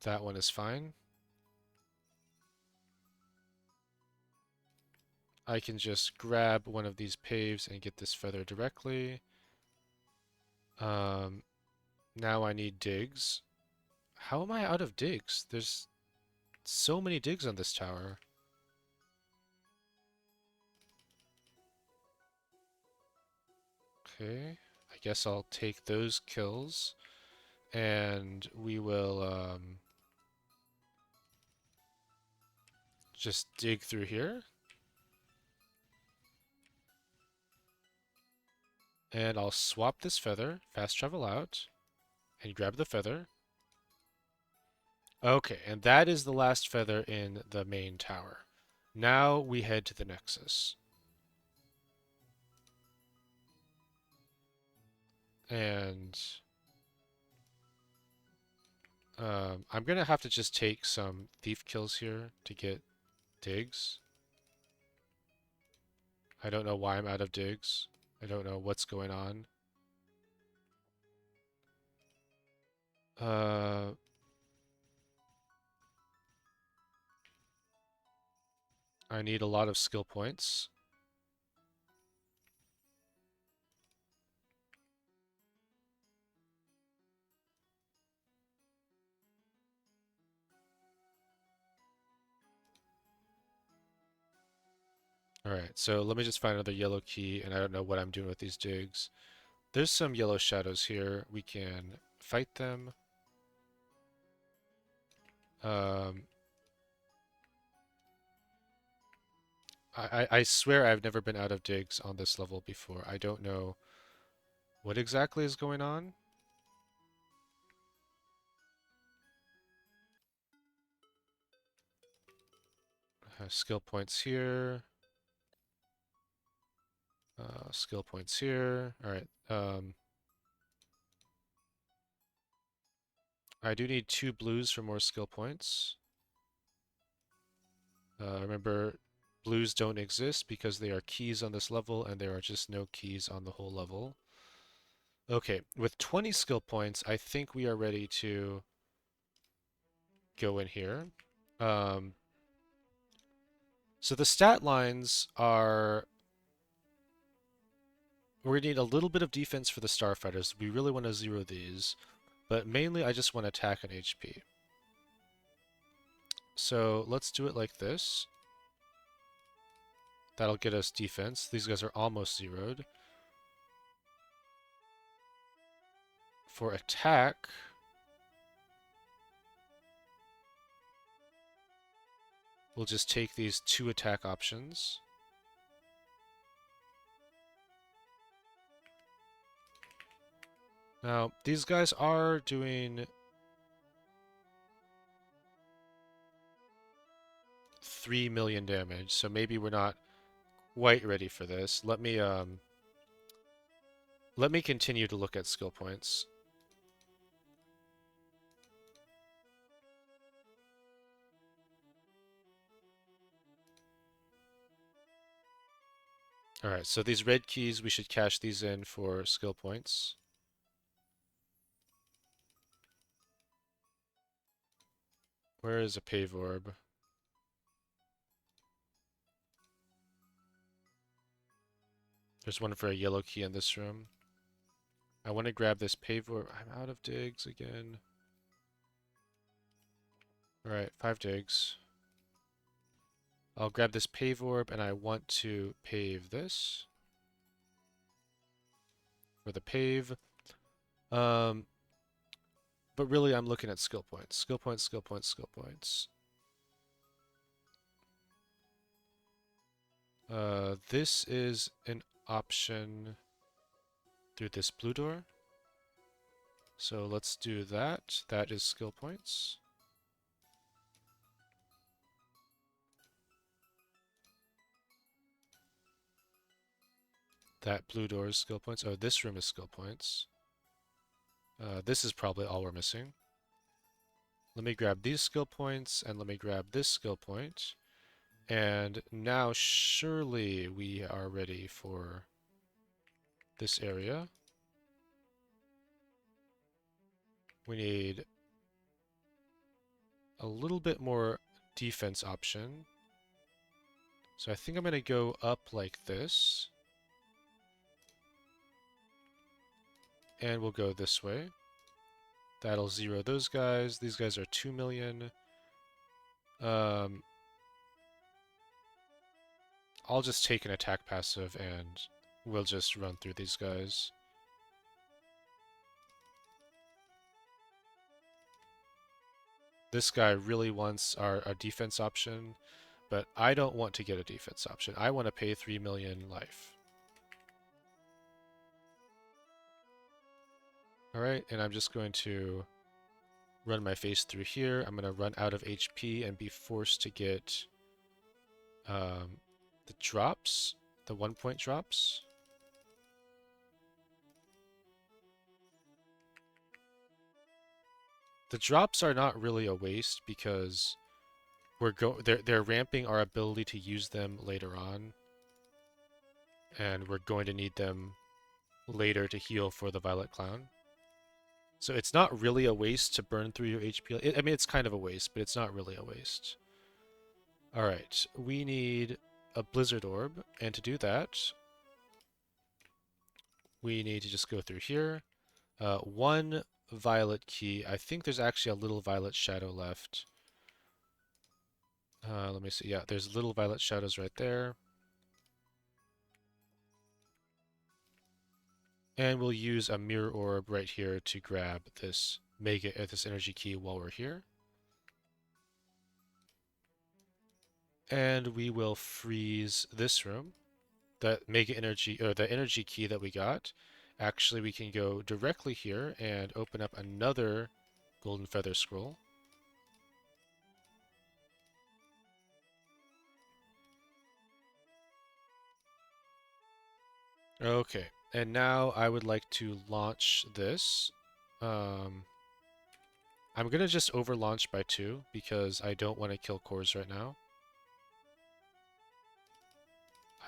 That one is fine. I can just grab one of these paves and get this feather directly. Now I need digs. How am I out of digs? There's so many digs on this tower. Okay, I guess I'll take those kills. And we will just dig through here. And I'll swap this feather, fast travel out, and grab the feather. Okay, and that is the last feather in the main tower. Now we head to the Nexus. And I'm going to have to just take some thief kills here to get digs. I don't know why I'm out of digs. I don't know what's going on. Uh, I need a lot of skill points. Alright, so let me just find another yellow key, and I don't know what I'm doing with these digs. There's some yellow shadows here. We can fight them. Um, I swear I've never been out of digs on this level before. I don't know what exactly is going on. Skill points here. Skill points here. Alright. I do need 2 blues for more skill points. Remember, blues don't exist because they are keys on this level, and there are just no keys on the whole level. Okay, with 20 skill points, I think we are ready to go in here. Um, so the stat lines are, we're gonna need a little bit of defense for the starfighters. We really want to zero these, but mainly I just want attack and HP. So let's do it like this. That'll get us defense. These guys are almost zeroed. For attack, we'll just take these 2 attack options. Now, these guys are doing 3 million damage, so maybe we're not quite ready for this. Let me continue to look at skill points. Alright, so these red keys, we should cash these in for skill points. Where is a pave orb? There's one for a yellow key in this room. I want to grab this pave orb. I'm out of digs again. Alright, 5 digs. I'll grab this pave orb and I want to pave this. For the pave. But really I'm looking at skill points. Skill points, skill points, skill points. This is an option through this blue door. So let's do that. That is skill points. That blue door is skill points. Oh, this room is skill points. This is probably all we're missing. Let me grab these skill points, and let me grab this skill point. And now surely we are ready for this area. We need a little bit more defense option. So I think I'm going to go up like this. And we'll go this way. That'll zero those guys. These guys are 2 million. I'll just take an attack passive and we'll just run through these guys. This guy really wants our defense option, but I don't want to get a defense option. I want to pay 3 million life. Alright, and I'm just going to run my face through here. I'm going to run out of HP and be forced to get the drops, the 1-point drops. The drops are not really a waste because they're ramping our ability to use them later on, and we're going to need them later to heal for the Violet Clown. So it's not really a waste to burn through your HP. I mean, it's kind of a waste, but it's not really a waste. Alright, we need a Blizzard Orb, and to do that, we need to just go through here. 1 Violet Key. I think there's actually a little Violet Shadow left. Let me see. Yeah, there's little Violet Shadows right there. And we'll use a Mirror Orb right here to grab this this energy key while we're here. And we will freeze this room. That Mega Energy, or the energy key that we got. Actually, we can go directly here and open up another Golden Feather Scroll. Okay, and now I would like to launch this. I'm gonna just over launch by 2 because I don't want to kill cores right now.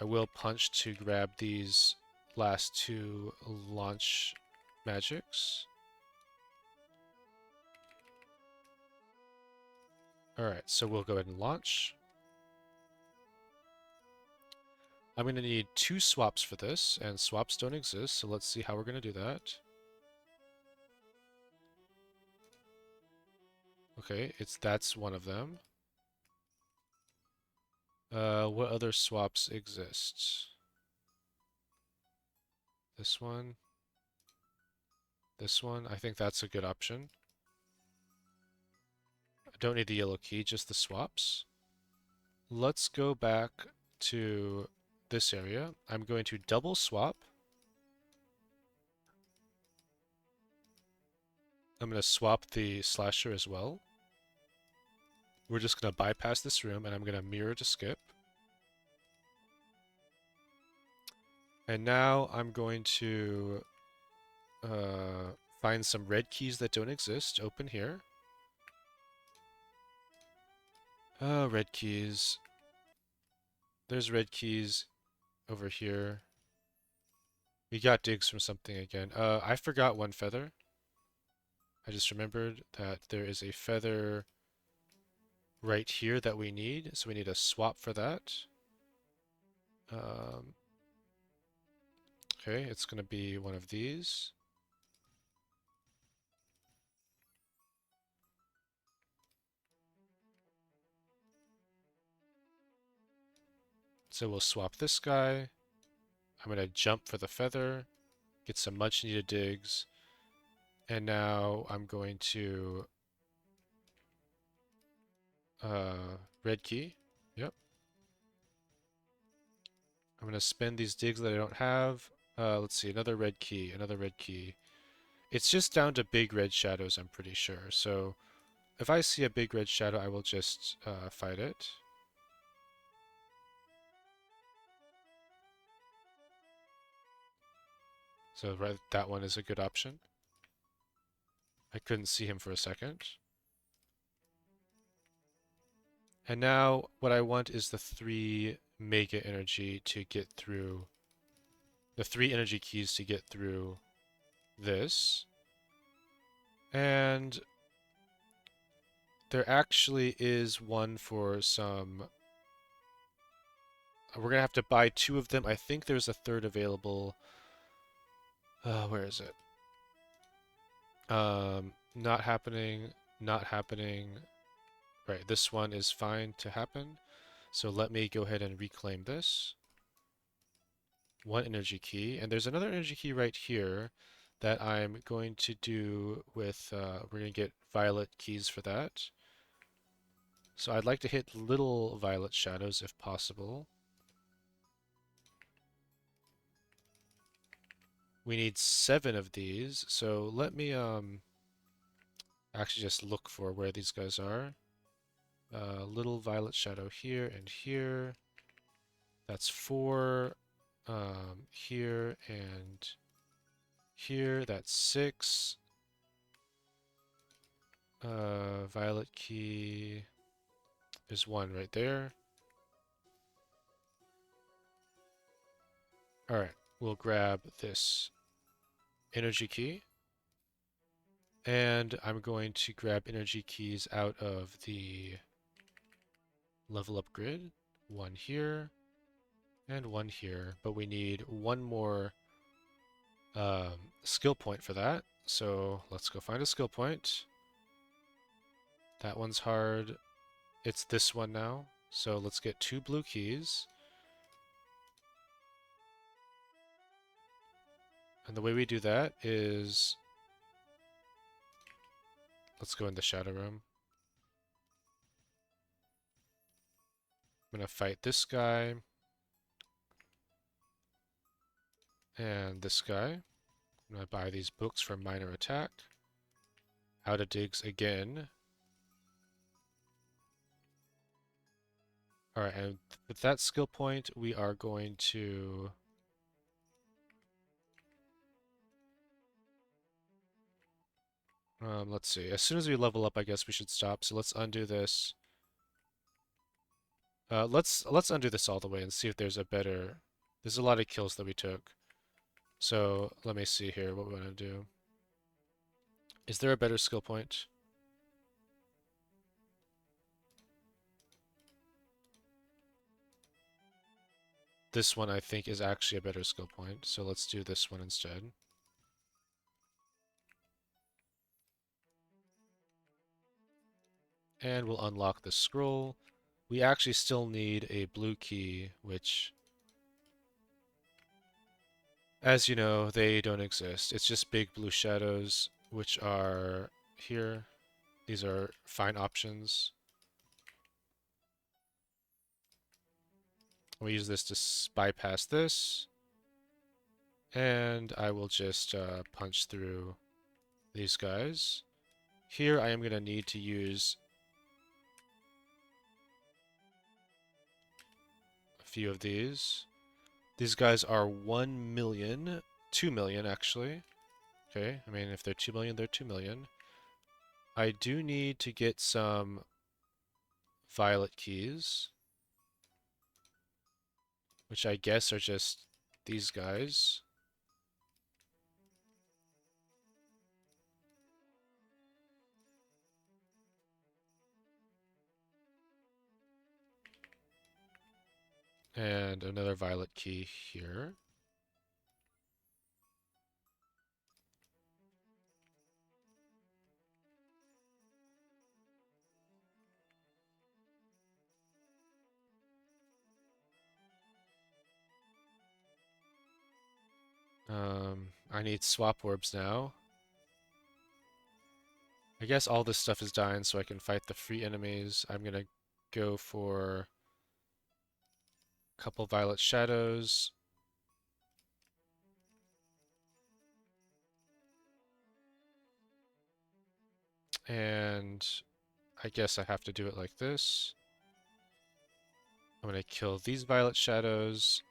I will punch to grab these last 2 launch magics. Alright, so we'll go ahead and launch. I'm going to need 2 swaps for this, and swaps don't exist, so let's see how we're going to do that. Okay, that's one of them. What other swaps exist? This one. This one. I think that's a good option. I don't need the yellow key, just the swaps. Let's go back to this area. I'm going to double swap. I'm going to swap the slasher as well. We're just going to bypass this room, and I'm going to mirror to skip. And now I'm going to find some red keys that don't exist. Open here. Oh, red keys. There's red keys over here. We got digs from something again. I forgot one feather. I just remembered that there is a feather right here that we need, so we need a swap for that. Okay, it's going to be one of these. So we'll swap this guy. I'm going to jump for the feather, get some much needed digs, and now I'm going to red key. Yep. I'm going to spend these digs that I don't have. Let's see, another red key, another red key. It's just down to big red shadows, I'm pretty sure. So if I see a big red shadow, I will just fight it. So right, that one is a good option. I couldn't see him for a second. And now what I want is the 3 mega energy to get through, the 3 energy keys to get through this. And there actually is one for some, we're going to have to buy 2 of them. I think there's a third available. Where is it? Not happening, not happening. Right, this one is fine to happen. So let me go ahead and reclaim this. 1 energy key, and there's another energy key right here that I'm going to do with, we're going to get violet keys for that. So I'd like to hit little violet shadows if possible. We need 7 of these, so let me actually just look for where these guys are. Little violet shadow here and here. That's 4. Here and here. That's 6. Violet key. There's 1 right there. Alright, we'll grab this energy key. And I'm going to grab energy keys out of the level up grid. 1 here and 1 here. But we need 1 more skill point for that. So let's go find a skill point. That one's hard. It's this one now. So let's get 2 blue keys. And the way we do that is, let's go in the shadow room. I'm going to fight this guy and this guy. I'm going to buy these books for minor attack. Out of digs again. Alright, and with that skill point, we are going to let's see. As soon as we level up, I guess we should stop. So let's undo this. Let's undo this all the way and see if there's a better. There's a lot of kills that we took. So let me see here what we want to do. Is there a better skill point? this one I think is actually a better skill point, so let's do this one instead. And we'll unlock the scroll. We actually still need a blue key, which, as you know, they don't exist. It's just big blue shadows, which are here. These are fine options. We use this to bypass this. And I will just punch through these guys. Here I am going to need to use a few of these. These guys are 1 million, 2 million actually. Okay, I mean if they're 2 million, they're 2 million. I do need to get some violet keys, which I guess are just these guys. And another violet key here. I need swap orbs now. I guess all this stuff is dying so I can fight the free enemies. I'm gonna go for a couple violet shadows. And I guess I have to do it like this. I'm gonna kill these violet shadows.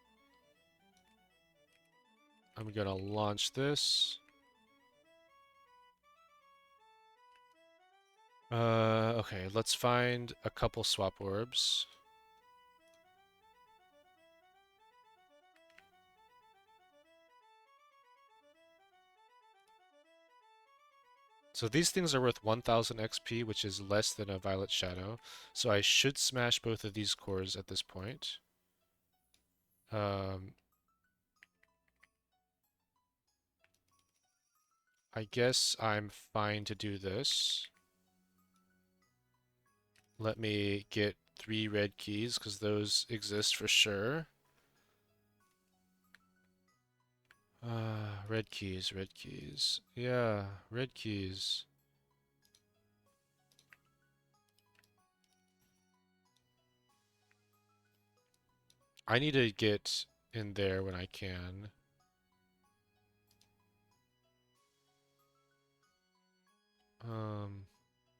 I'm gonna launch this. Okay, let's find a couple swap orbs. So these things are worth 1000 XP, which is less than a violet shadow. So I should smash both of these cores at this point. I guess I'm fine to do this. Let me get 3 red keys, because those exist for sure. Red keys, red keys. Yeah, red keys. I need to get in there when I can.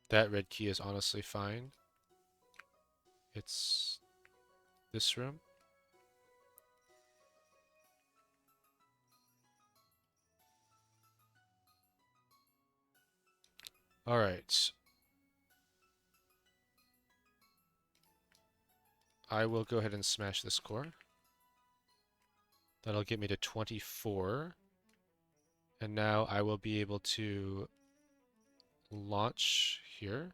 That red key is honestly fine. It's this room. Alright. I will go ahead and smash this core. That'll get me to 24. And now I will be able to launch here.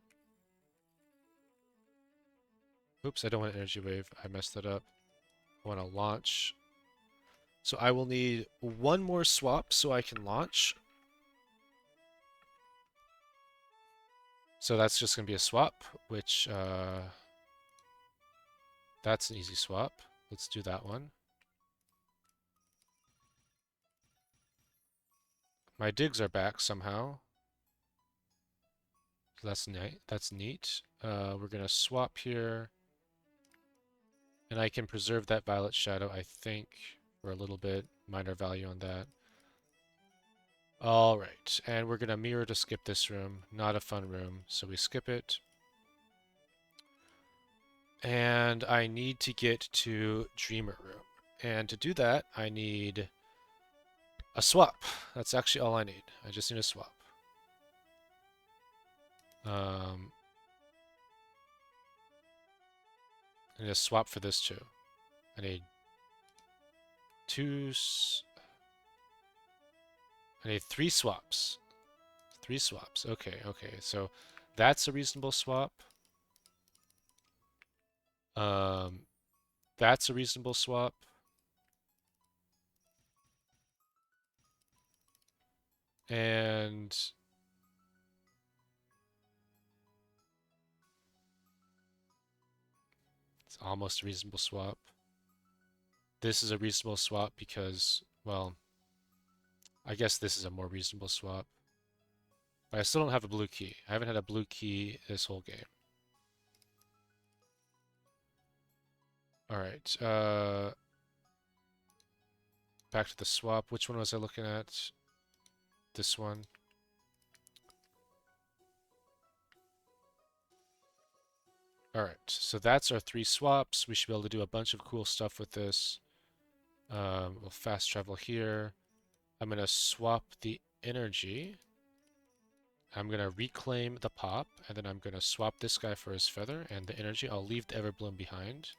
Oops, I don't want an energy wave. I messed that up. I want to launch. So I will need one more swap so I can launch. So that's just going to be a swap, which, that's an easy swap. Let's do that one. My digs are back somehow. So that's neat. That's neat. We're going to swap here. And I can preserve that violet shadow, I think, for a little bit. Minor value on that. Alright, and we're going to mirror to skip this room. Not a fun room, so we skip it. And I need to get to Dreamer Room. And to do that, I need a swap. That's actually all I need. I just need a swap. I need a swap for this too. I need I need 3 swaps. 3 swaps. Okay, okay. So that's a reasonable swap. That's a reasonable swap. And it's almost a reasonable swap. This is a reasonable swap because, well, I guess this is a more reasonable swap. But I still don't have a blue key. I haven't had a blue key this whole game. Alright, back to the swap. Which one was I looking at? This one. Alright, so that's our 3 swaps. We should be able to do a bunch of cool stuff with this. We'll fast travel here. I'm going to swap the energy. I'm going to reclaim the pop, and then I'm going to swap this guy for his feather and the energy. I'll leave the Everbloom behind.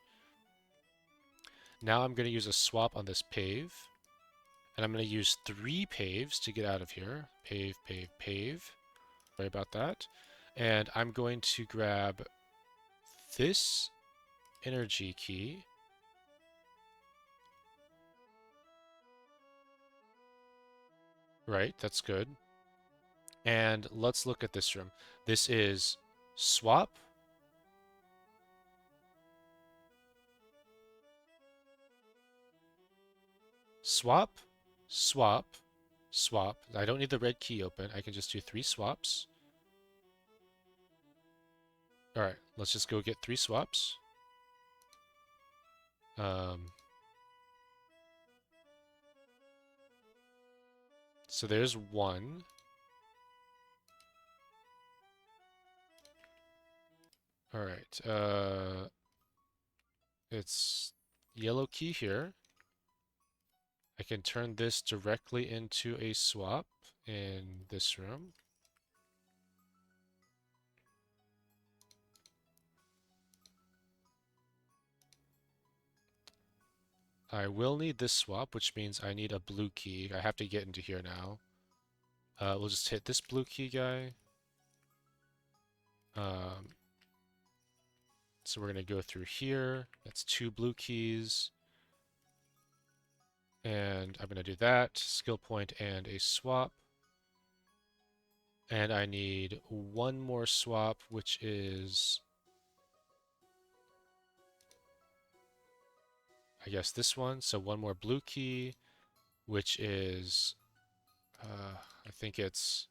Now I'm going to use a swap on this pave. And I'm going to use 3 paves to get out of here. Pave, pave, pave. Sorry about that. And I'm going to grab this energy key. Right, that's good. And let's look at this room. This is swap. Swap, swap, swap. I don't need the red key open. I can just do 3 swaps. Alright, let's just go get 3 swaps. So there's 1. Alright, it's yellow key here. I can turn this directly into a swap in this room. I will need this swap, which means I need a blue key. I have to get into here now. We'll just hit this blue key guy. So we're going to go through here. That's 2 blue keys. And I'm going to do that. Skill point and a swap. And I need 1 more swap, which is, I guess, this one. So 1 more blue key, which is, I think it's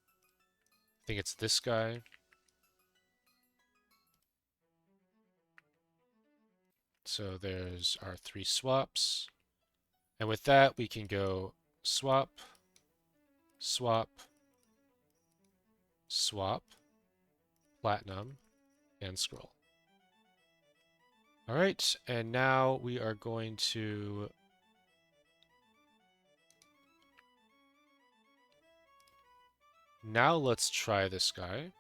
this guy. So there's our 3 swaps. And with that, we can go swap, swap, swap, platinum, and scroll. All right, and now we are going to now let's try this guy.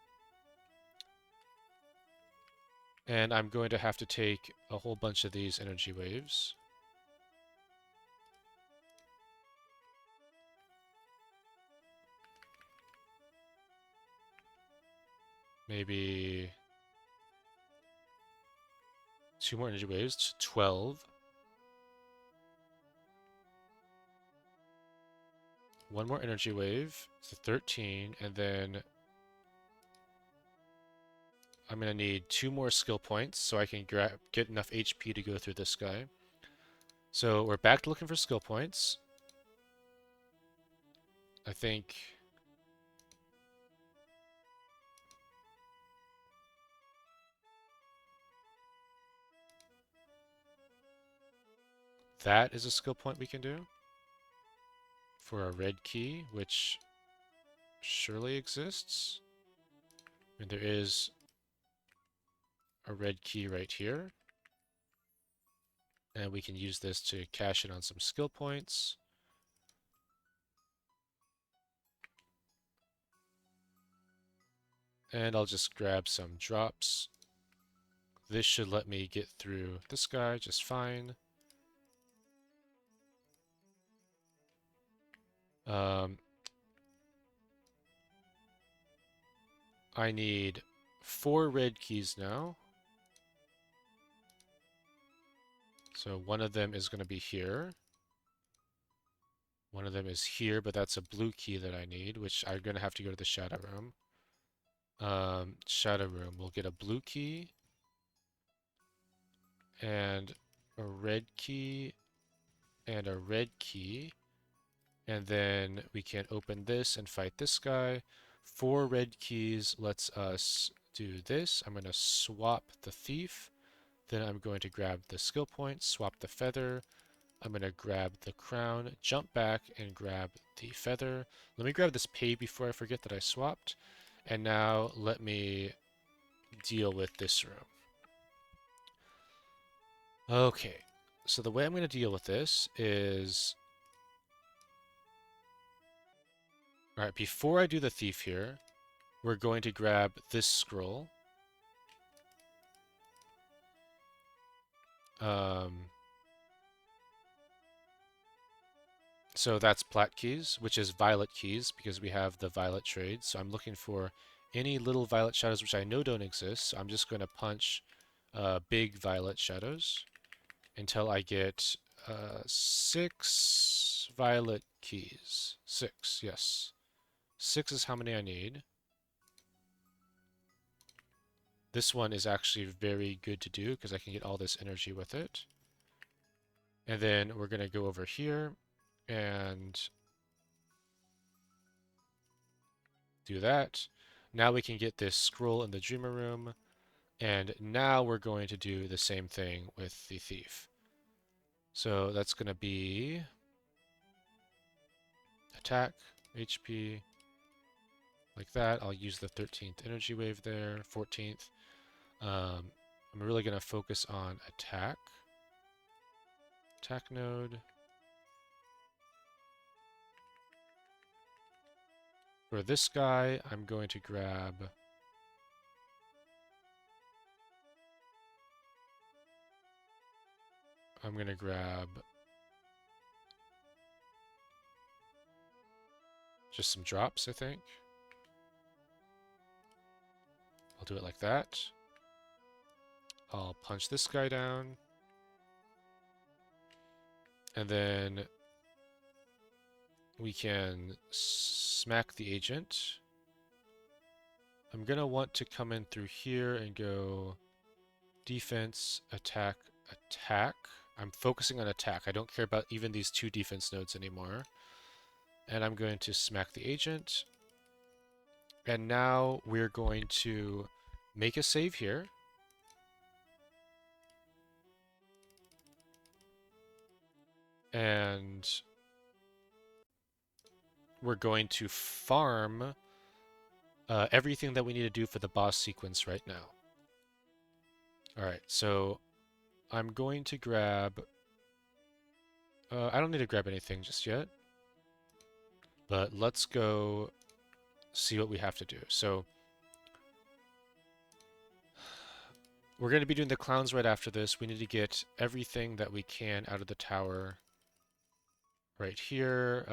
And I'm going to have to take a whole bunch of these energy waves. Maybe 2 more energy waves to 12. 1 more energy wave to 13, and then I'm going to need 2 more skill points so I can get enough HP to go through this guy. So we're back to looking for skill points. I think that is a skill point we can do for a red key, which surely exists. I mean, there is a red key right here. And we can use this to cash in on some skill points. And I'll just grab some drops. This should let me get through this guy just fine. I need 4 red keys now. So one of them is going to be here. One of them is here, but that's a blue key that I need, which I'm going to have to go to the shadow room. Shadow room. We'll get a blue key and a red key and a red key. And then we can open this and fight this guy. 4 red keys lets us do this. I'm going to swap the thief. Then I'm going to grab the skill point, swap the feather. I'm going to grab the crown, jump back, and grab the feather. Let me grab this pay before I forget that I swapped. And now let me deal with this room. Okay, so the way I'm going to deal with this is... Alright, before I do the thief here, we're going to grab this scroll. So that's plat keys, which is violet keys, because we have the violet trade. So I'm looking for any little violet shadows which I know don't exist. So I'm just going to punch big violet shadows until I get 6 violet keys. 6, yes. 6 is how many I need. This one is actually very good to do because I can get all this energy with it. And then we're going to go over here and do that. Now we can get this scroll in the dreamer room. And now we're going to do the same thing with the thief. So that's going to be attack, HP, like that. I'll use the 13th energy wave there, 14th. I'm really going to focus on attack. Attack node. For this guy, I'm going to grab... I'm going to grab just some drops, I think. I'll do it like that. I'll punch this guy down. And then we can smack the agent. I'm going to want to come in through here and go defense, attack, attack. I'm focusing on attack. I don't care about even these 2 defense nodes anymore. And I'm going to smack the agent. And now we're going to make a save here. And we're going to farm everything that we need to do for the boss sequence right now. Alright, so I'm going to grab... I don't need to grab anything just yet. But let's go see what we have to do. So we're going to be doing the clowns right after this. We need to get everything that we can out of the tower right here.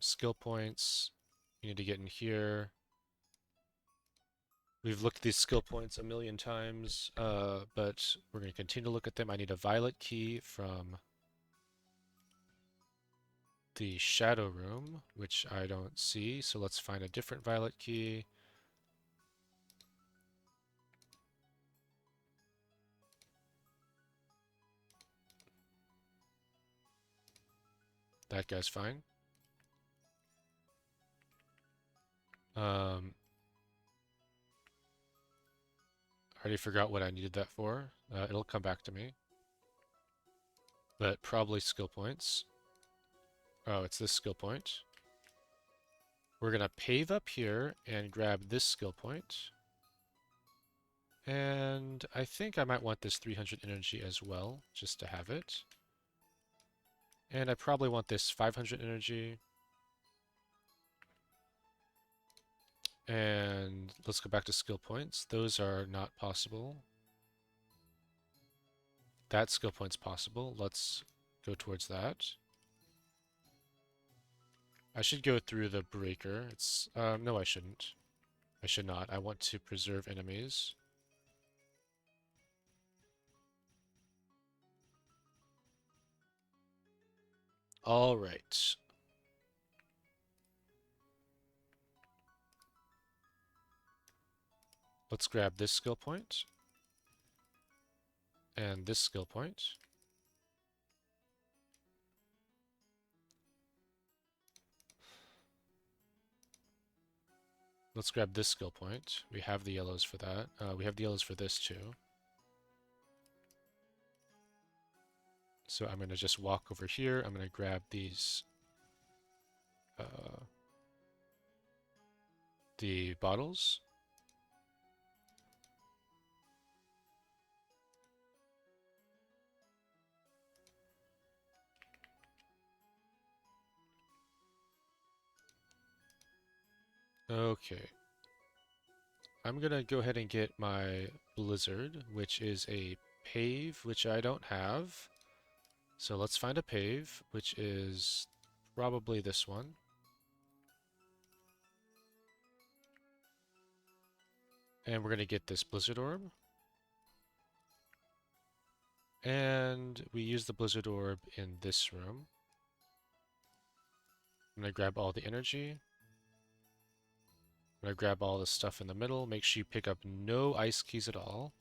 Skill points. We need to get in here. We've looked at these skill points a million times, but we're going to continue to look at them. I need a violet key from the shadow room, which I don't see, so let's find a different violet key. That guy's fine. I already forgot what I needed that for. It'll come back to me. But probably skill points. Oh, it's this skill point. We're going to pave up here and grab this skill point. And I think I might want this 300 energy as well, just to have it. And I probably want this 500 energy. And let's go back to skill points. Those are not possible. That skill point's possible. Let's go towards that. I should go through the breaker. It's no, I shouldn't. I should not. I want to preserve enemies. All right. Let's grab this skill point and this skill point. Let's grab this skill point. We have the yellows for that. We have the yellows for this too. So I'm going to just walk over here. I'm going to grab these, the bottles. Okay. I'm going to go ahead and get my blizzard, which is a pave, which I don't have. So let's find a pave, which is probably this one. And we're going to get this blizzard orb. And we use the blizzard orb in this room. I'm going to grab all the energy. I'm going to grab all the stuff in the middle. Make sure you pick up no ice keys at all.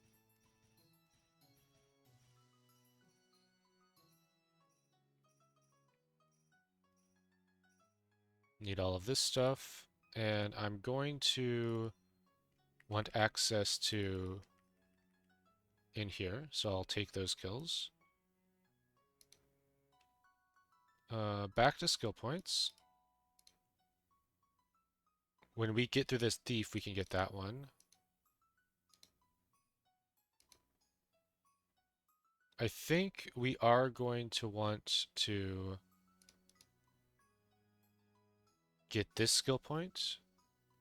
Need all of this stuff. And I'm going to want access to in here, so I'll take those kills. Back to skill points. When we get through this thief, we can get that one. I think we are going to want to get this skill point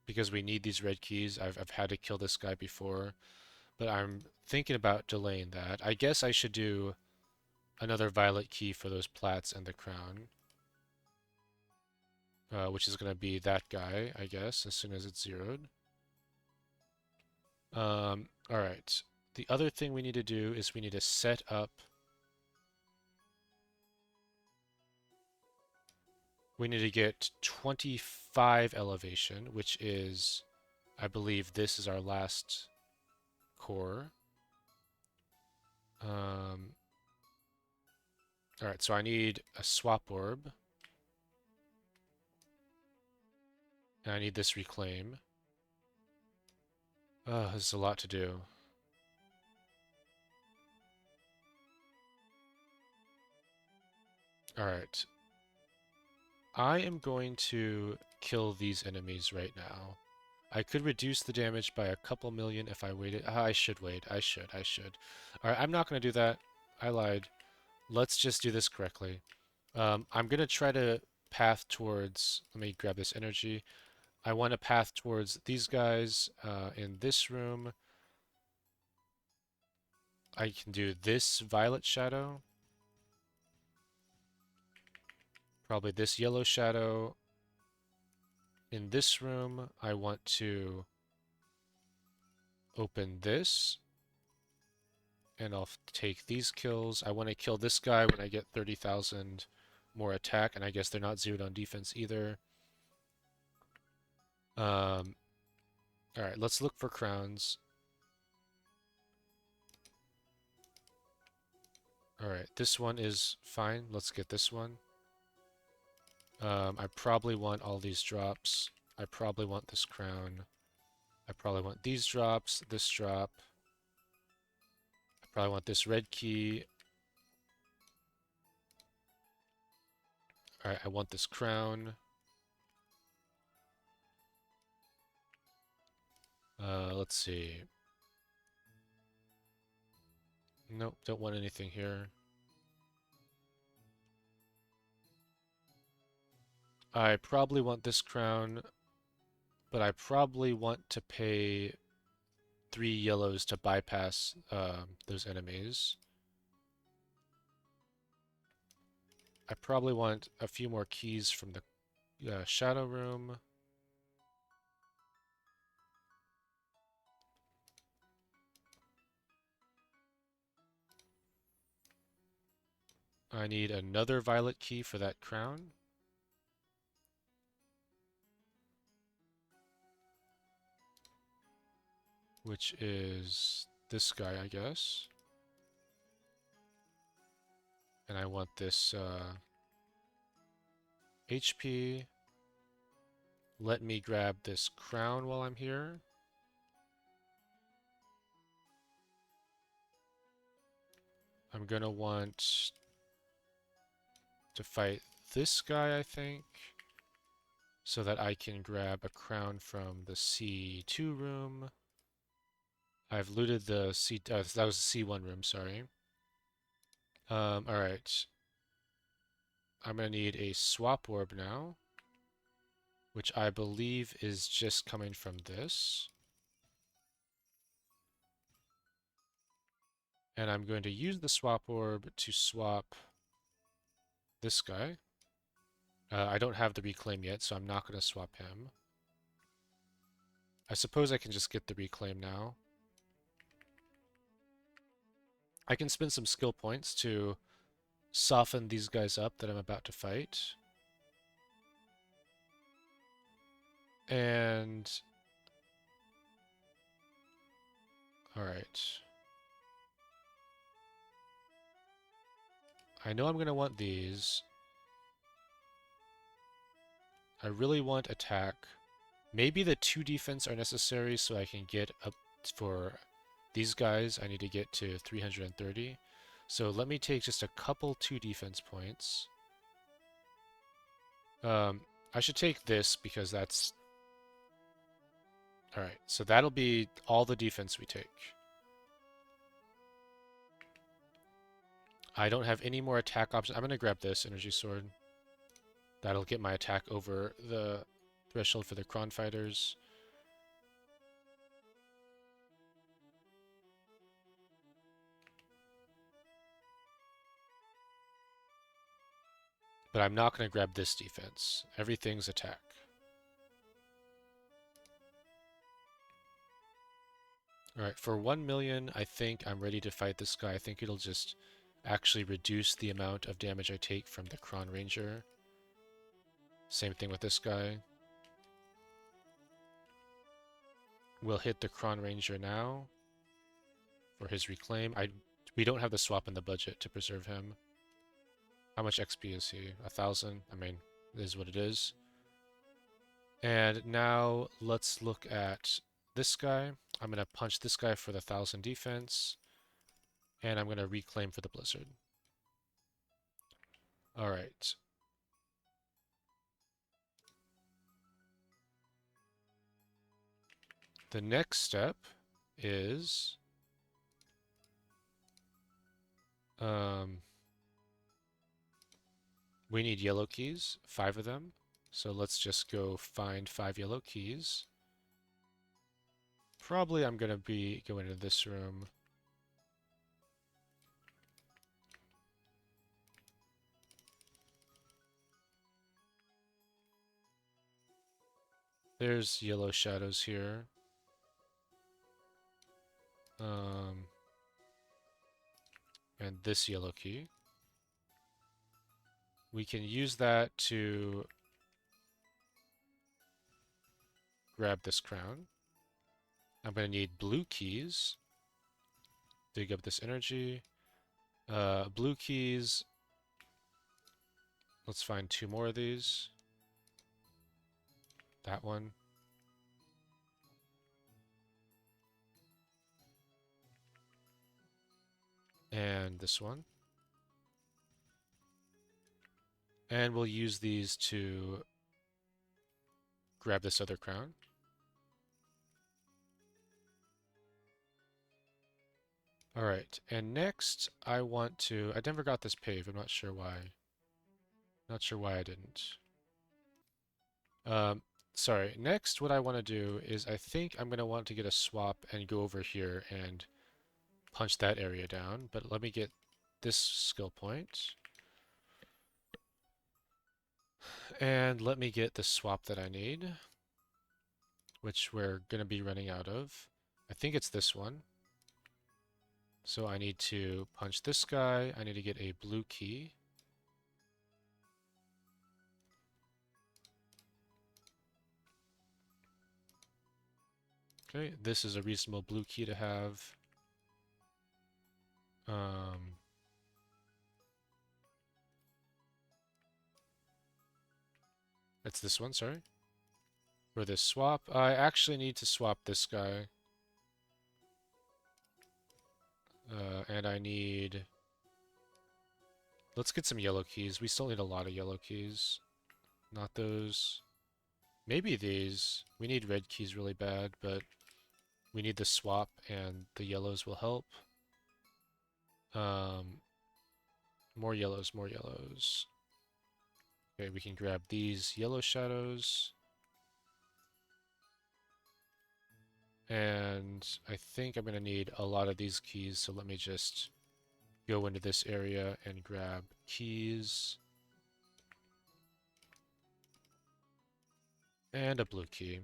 because we need these red keys. I've had to kill this guy before, but I'm thinking about delaying that. I guess I should do another violet key for those plats and the crown, which is going to be that guy, I guess, as soon as it's zeroed. All right. The other thing we need to do is we need to set up. We need to get 25 elevation, which is, I believe this is our last core. All right, so I need a swap orb. And I need this reclaim. Oh, this is a lot to do. Alright. I am going to kill these enemies right now. I could reduce the damage by a couple million if I waited. I should wait. I should. Alright, I'm not going to do that. I lied. Let's just do this correctly. I'm going to try to path towards... Let me grab this energy. I want to path towards these guys in this room. I can do this violet shadow. Probably this yellow shadow. In this room, I want to open this. And I'll take these kills. I want to kill this guy when I get 30,000 more attack. And I guess they're not zeroed on defense either. Alright, let's look for crowns. Alright, this one is fine. Let's get this one. I probably want all these drops. I probably want this crown. I probably want these drops, this drop. I probably want this red key. Alright, I want this crown. Let's see. Nope, don't want anything here. I probably want this crown, but I probably want to pay 3 yellows to bypass those enemies. I probably want a few more keys from the shadow room. I need another violet key for that crown. which is this guy, I guess. And I want this HP. Let me grab this crown while I'm here. I'm gonna want to fight this guy, I think, so that I can grab a crown from the C2 room. I've looted the C... that was the C1 room, sorry. Alright. I'm gonna need a swap orb now, which I believe is just coming from this. And I'm going to use the swap orb to swap this guy. I don't have the reclaim yet, so I'm not going to swap him. I suppose I can just get the reclaim now. I can spend some skill points to soften these guys up that I'm about to fight. And... alright. I know I'm going to want these. I really want attack. Maybe the 2 defense are necessary so I can get up for these guys. I need to get to 330. So let me take just a couple 2 defense points. I should take this because that's... alright, so that'll be all the defense we take. I don't have any more attack options. I'm going to grab this energy sword. That'll get my attack over the threshold for the Kron fighters. But I'm not going to grab this defense. Everything's attack. Alright, for 1 million, I think I'm ready to fight this guy. I think it'll just actually reduce the amount of damage I take from the Kron Ranger. Same thing with this guy. We'll hit the Kron Ranger now for his reclaim. We don't have the swap in the budget to preserve him. How much XP is he? 1,000? I mean, it is what it is. And now let's look at this guy. I'm going to punch this guy for the 1,000 defense. And I'm going to reclaim for the blizzard. Alright. The next step is... we need yellow keys, 5 of them. So let's just go find 5 yellow keys. Probably I'm going to be going into this room. There's yellow shadows here. And this yellow key. We can use that to grab this crown. I'm going to need blue keys. Dig up this energy. Blue keys. Let's find 2 more of these. That one. And this one. And we'll use these to grab this other crown. Alright, and next I want to... I never got this pave, I'm not sure why. Not sure why I didn't. Sorry, next what I want to do is I think I'm going to want to get a swap and go over here and punch that area down, but let me get this skill point. And let me get the swap that I need, which we're going to be running out of. I think it's this one. So I need to punch this guy. I need to get a blue key. Okay, this is a reasonable blue key to have. It's this one, sorry. For this swap, I actually need to swap this guy. And I need... Let's get some yellow keys. We still need a lot of yellow keys. Not those. Maybe these. We need red keys really bad, but we need the swap and the yellows will help. More yellows, more yellows. Okay, we can grab these yellow shadows. And I think I'm going to need a lot of these keys, so let me just go into this area and grab keys. And a blue key.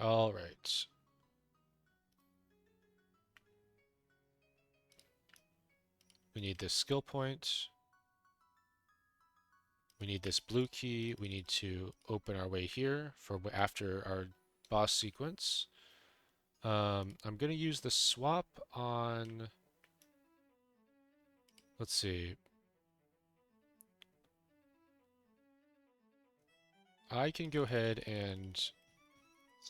All right. We need this skill point. We need this blue key. We need to open our way here for after our boss sequence. I'm going to use the swap on... Let's see. I can go ahead and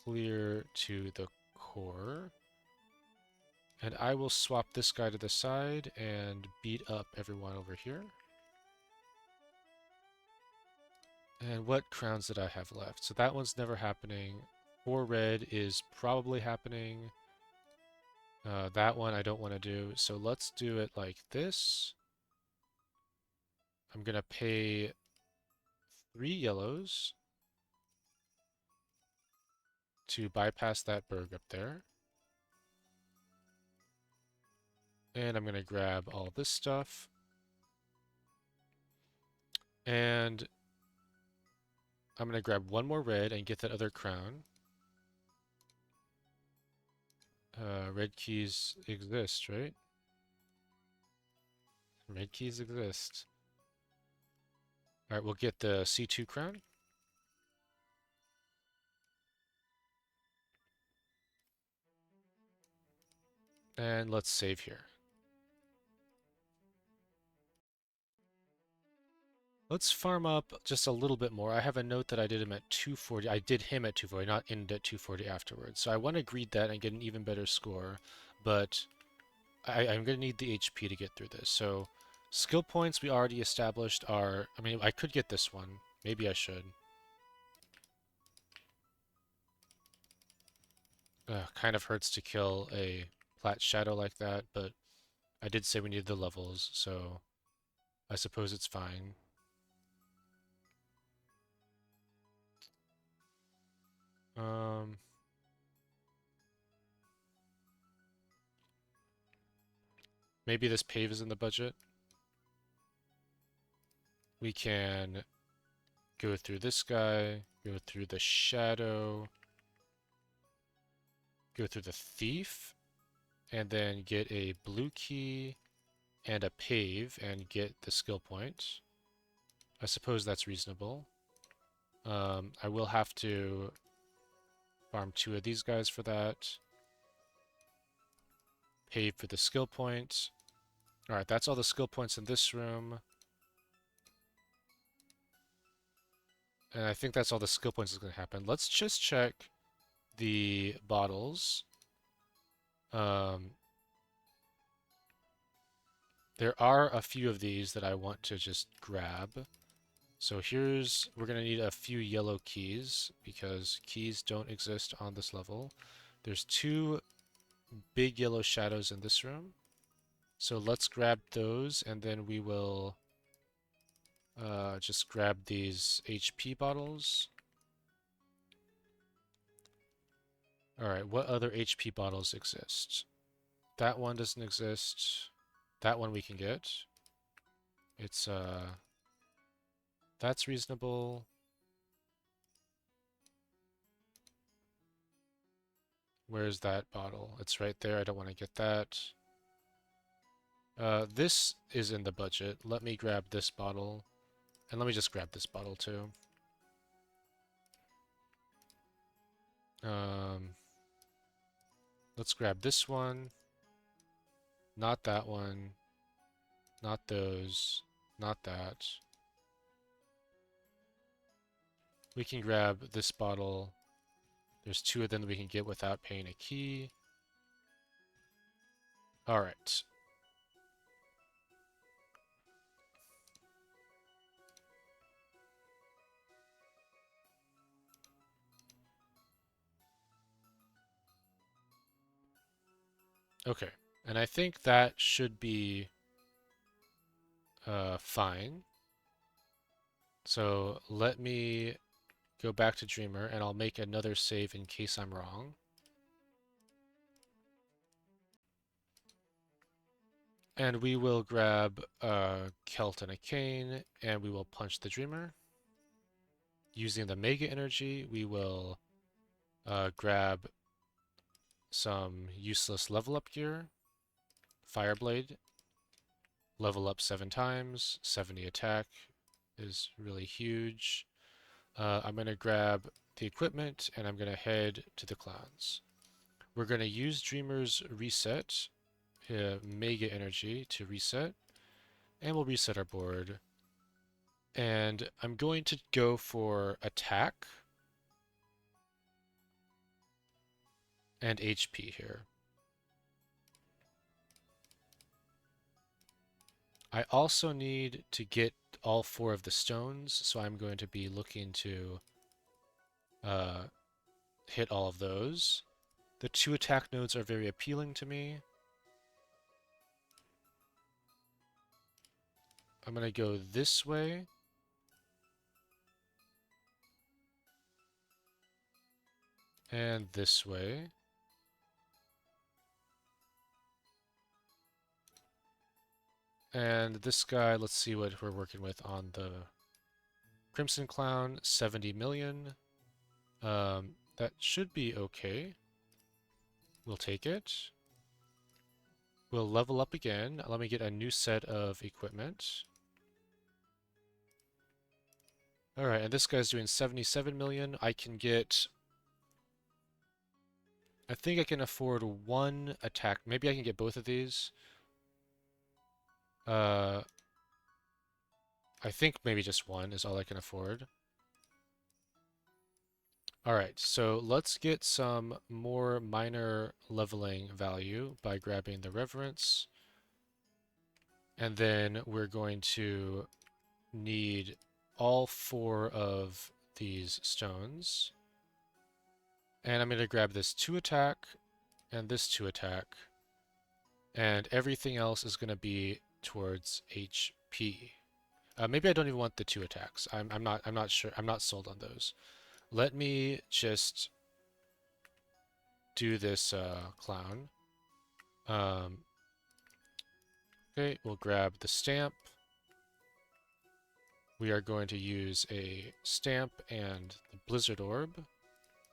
clear to the core. And I will swap this guy to the side and beat up everyone over here. And what crowns did I have left? So that one's never happening. 4 red is probably happening. That one I don't want to do. So let's do it like this. I'm going to pay 3 yellows to bypass that berg up there. And I'm going to grab all this stuff. And I'm going to grab 1 more red and get that other crown. Red keys exist, right? Red keys exist. Alright, we'll get the C2 crown. And let's save here. Let's farm up just a little bit more. I have a note that I did him at 240. I did him at 240, not ended at 240 afterwards. So I want to greed that and get an even better score. But I'm going to need the HP to get through this. So skill points we already established are... I mean, I could get this one. Maybe I should. Kind of hurts to kill a flat shadow like that, but I did say we needed the levels, so I suppose it's fine. Maybe this pave is in the budget. We can go through this guy, go through the shadow, go through the thief, and then get a blue key and a pave and get the skill point. I suppose that's reasonable. I will have to farm 2 of these guys for that. Pave for the skill point. Alright, that's all the skill points in this room. And I think that's all the skill points that's going to happen. Let's just check the bottles. There are a few of these that I want to just grab. So we're going to need a few yellow keys because keys don't exist on this level. There's 2 big yellow shadows in this room. So let's grab those and then we will just grab these HP bottles. Alright, what other HP bottles exist? That one doesn't exist. That one we can get. It's, that's reasonable. Where's that bottle? It's right there. I don't want to get that. This is in the budget. Let me grab this bottle. And let me just grab this bottle too. Um, let's grab this one. Not that one. Not those. Not that. We can grab this bottle. There's two of them that we can get without paying a key. Alright. Okay. And I think that should be fine. So let me go back to Dreamer and I'll make another save in case I'm wrong. And we will grab a Celt and a Cane and we will punch the Dreamer. Using the Mega Energy, we will grab some useless level up gear. Fireblade, level up 7 times, 70 attack is really huge. I'm going to grab the equipment and I'm going to head to the clowns. We're going to use Dreamer's reset, Mega Energy to reset, and we'll reset our board. And I'm going to go for attack and HP here. I also need to get all 4 of the stones, so I'm going to be looking to hit all of those. The 2 attack nodes are very appealing to me. I'm going to go this way. And this way. And this guy, let's see what we're working with on the Crimson Clown, 70 million. That should be okay. We'll take it. We'll level up again. Let me get a new set of equipment. Alright, and this guy's doing 77 million. I can get... I think I can afford 1 attack. Maybe I can get both of these. I think maybe just 1 is all I can afford. Alright, so let's get some more minor leveling value by grabbing the Reverence. And then we're going to need all 4 of these stones. And I'm going to grab this 2 attack and this 2 attack. And everything else is going to be towards HP. Maybe I don't even want the 2 attacks. I'm not sure. I'm not sold on those. Let me just do this clown. Okay, we'll grab the stamp. We are going to use a stamp and the blizzard orb.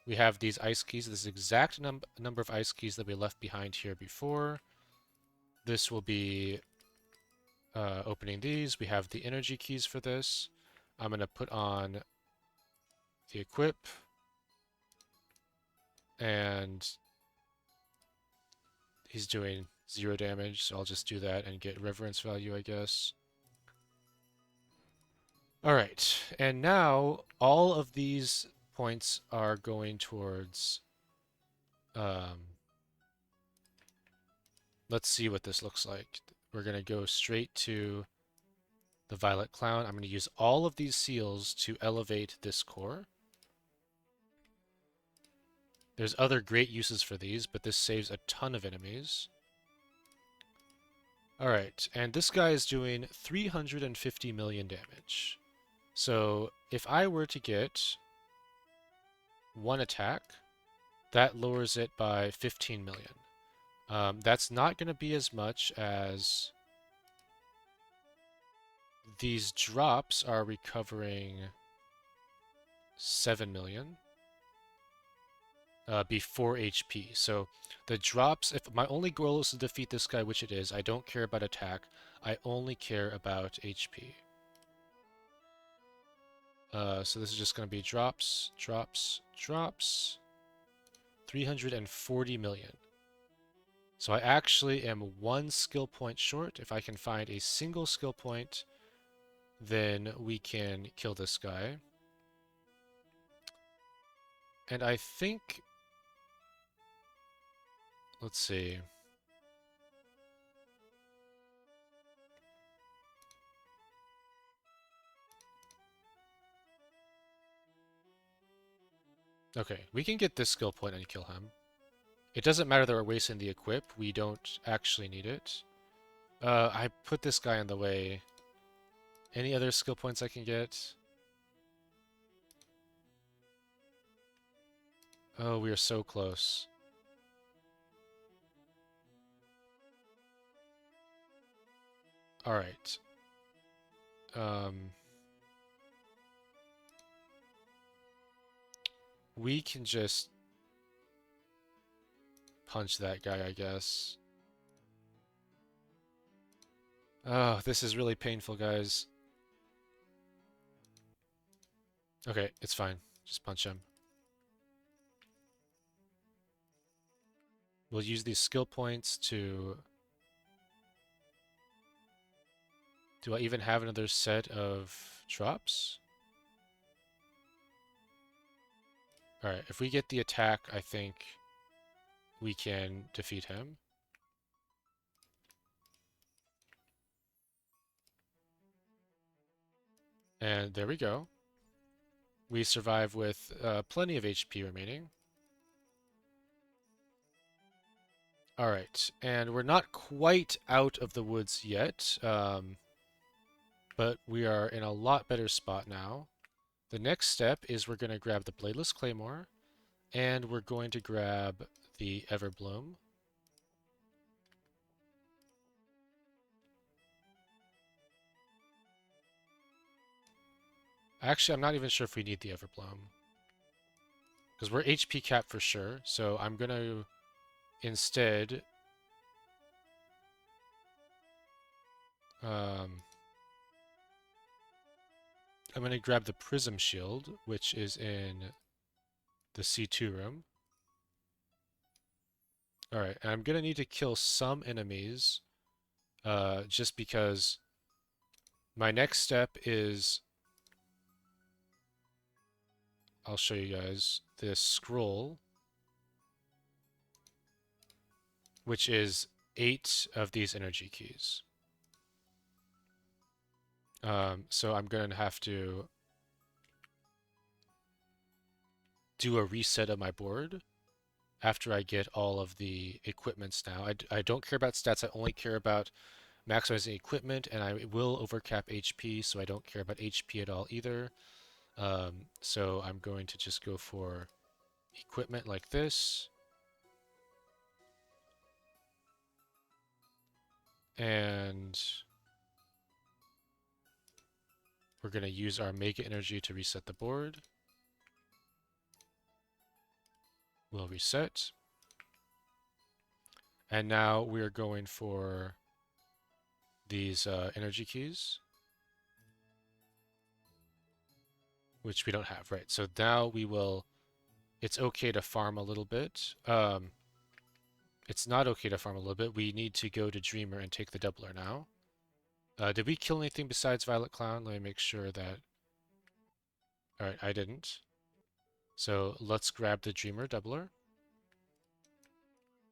We have these ice keys. This is exact number of ice keys that we left behind here before. This will be opening these. We have the energy keys for this. I'm going to put on the equip. And he's doing 0 damage, so I'll just do that and get reverence value, I guess. Alright, and now all of these points are going towards... let's see what this looks like. We're going to go straight to the Violet Clown. I'm going to use all of these seals to elevate this core. There's other great uses for these, but this saves a ton of enemies. Alright, and this guy is doing 350 million damage. So if I were to get 1 attack, that lowers it by 15 million. That's not going to be as much as these drops are recovering 7 million before HP. So the drops, if my only goal is to defeat this guy, which it is, I don't care about attack. I only care about HP. So this is just going to be drops, drops, drops. 340 million. So I actually am 1 skill point short. If I can find a single skill point, then we can kill this guy. And I think, let's see. Okay, we can get this skill point and kill him. It doesn't matter that we're wasting the equip. We don't actually need it. I put this guy in the way. Any other skill points I can get? Oh, we are so close. Alright. We can just punch that guy, I guess. Oh, this is really painful, guys. Okay, it's fine. Just punch him. We'll use these skill points to... Do I even have another set of drops? Alright, if we get the attack, I think we can defeat him. And there we go. We survive with plenty of HP remaining. Alright, and we're not quite out of the woods yet, but we are in a lot better spot now. The next step is we're going to grab the Bladeless Claymore, and we're going to grab the Everbloom. Actually, I'm not even sure if we need the Everbloom. Because we're HP capped for sure, so I'm going to instead... I'm going to grab the Prism Shield, which is in the C2 room. Alright, and I'm going to need to kill some enemies, just because my next step is... I'll show you guys this scroll, which is 8 of these energy keys. So I'm going to have to do a reset of my board after I get all of the equipments now. I don't care about stats, I only care about maximizing equipment, and I will overcap HP, so I don't care about HP at all either. So I'm going to just go for equipment like this. And we're going to use our Mega Energy to reset the board. We'll reset. And now we're going for these energy keys, which we don't have, right? So now we will... It's okay to farm a little bit. It's not okay to farm a little bit. We need to go to Dreamer and take the doubler now. Did we kill anything besides Violet Clown? Let me make sure that... Alright, I didn't. So let's grab the Dreamer doubler.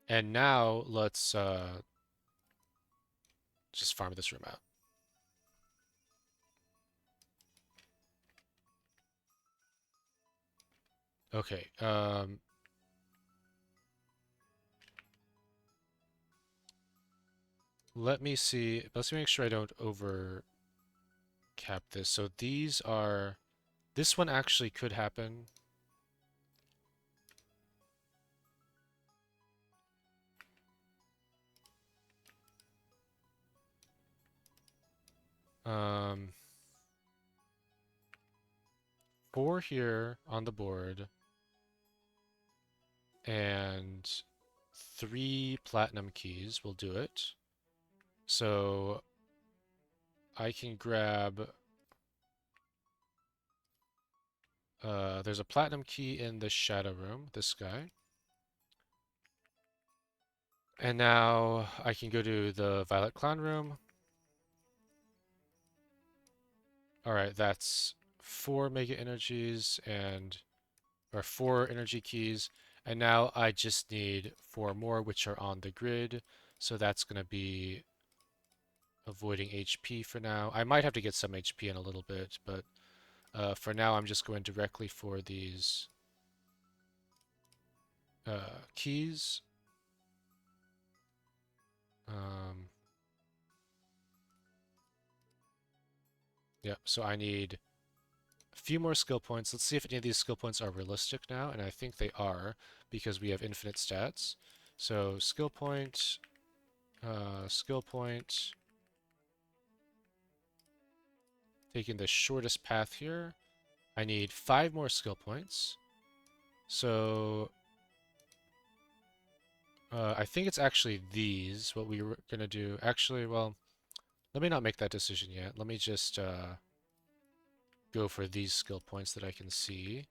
And now let's just farm this room out. Okay, let me see. Let's make sure I don't over cap this. So these are... This one actually could happen. Um, 4 here on the board. And 3 platinum keys will do it. So I can grab... there's a platinum key in the shadow room, this guy. And now I can go to the Violet Clown room. Alright, that's 4 Mega Energies or 4 energy keys. And now I just need 4 more, which are on the grid. So that's going to be avoiding HP for now. I might have to get some HP in a little bit, but for now I'm just going directly for these keys. Yeah, so I need a few more skill points. Let's see if any of these skill points are realistic now, and I think they are because we have infinite stats. So skill point, taking the shortest path here. I need 5 more skill points. So I think it's actually these, what we were going to do. Actually, well, let me not make that decision yet. Let me just go for these skill points that I can see.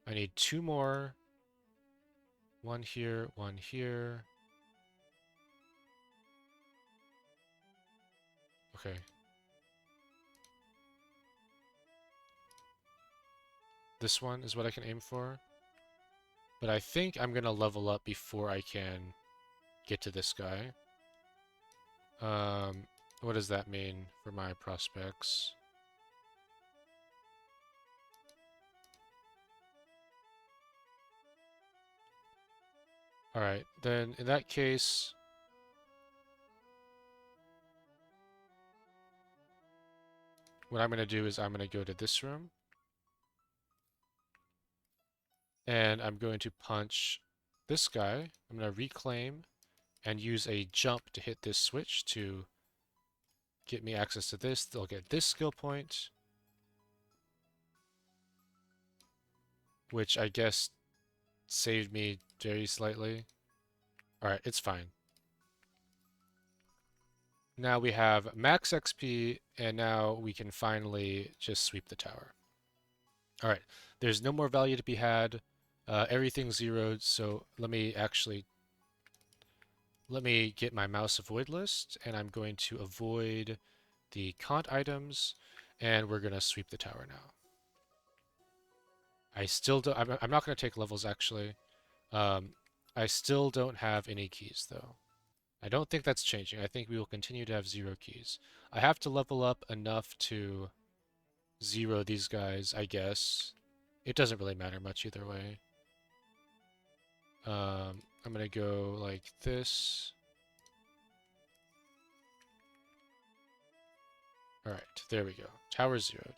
I need 2 more. 1 here, 1 here. Okay. This one is what I can aim for. But I think I'm going to level up before I can get to this guy. What does that mean for my prospects? Alright, then in that case, what I'm going to do is I'm going to go to this room. And I'm going to punch this guy. I'm going to reclaim and use a jump to hit this switch to get me access to this. They'll get this skill point, which I guess saved me very slightly. Alright, it's fine. Now we have max XP, and now we can finally just sweep the tower. Alright, there's no more value to be had. Everything's zeroed, so let me get my mouse avoid list, and I'm going to avoid the cont items, and we're going to sweep the tower now. I still don't, I'm not going to take levels actually. I still don't have any keys though. I don't think that's changing. I think we will continue to have 0 keys. I have to level up enough to zero these guys, I guess. It doesn't really matter much either way. I'm going to go like this. Alright, there we go. Tower zeroed.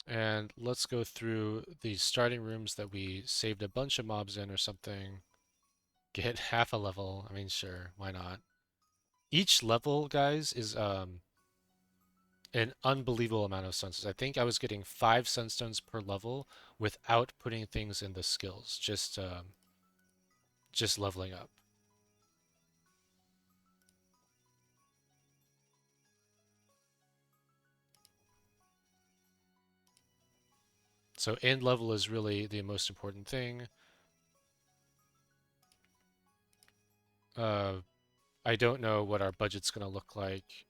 And let's go through these starting rooms that we saved a bunch of mobs in or something. Get half a level. I mean, sure, why not? Each level, guys, is an unbelievable amount of sunstones. I think I was getting 5 sunstones per level without putting things in the skills, just leveling up. So end level is really the most important thing. I don't know what our budget's going to look like.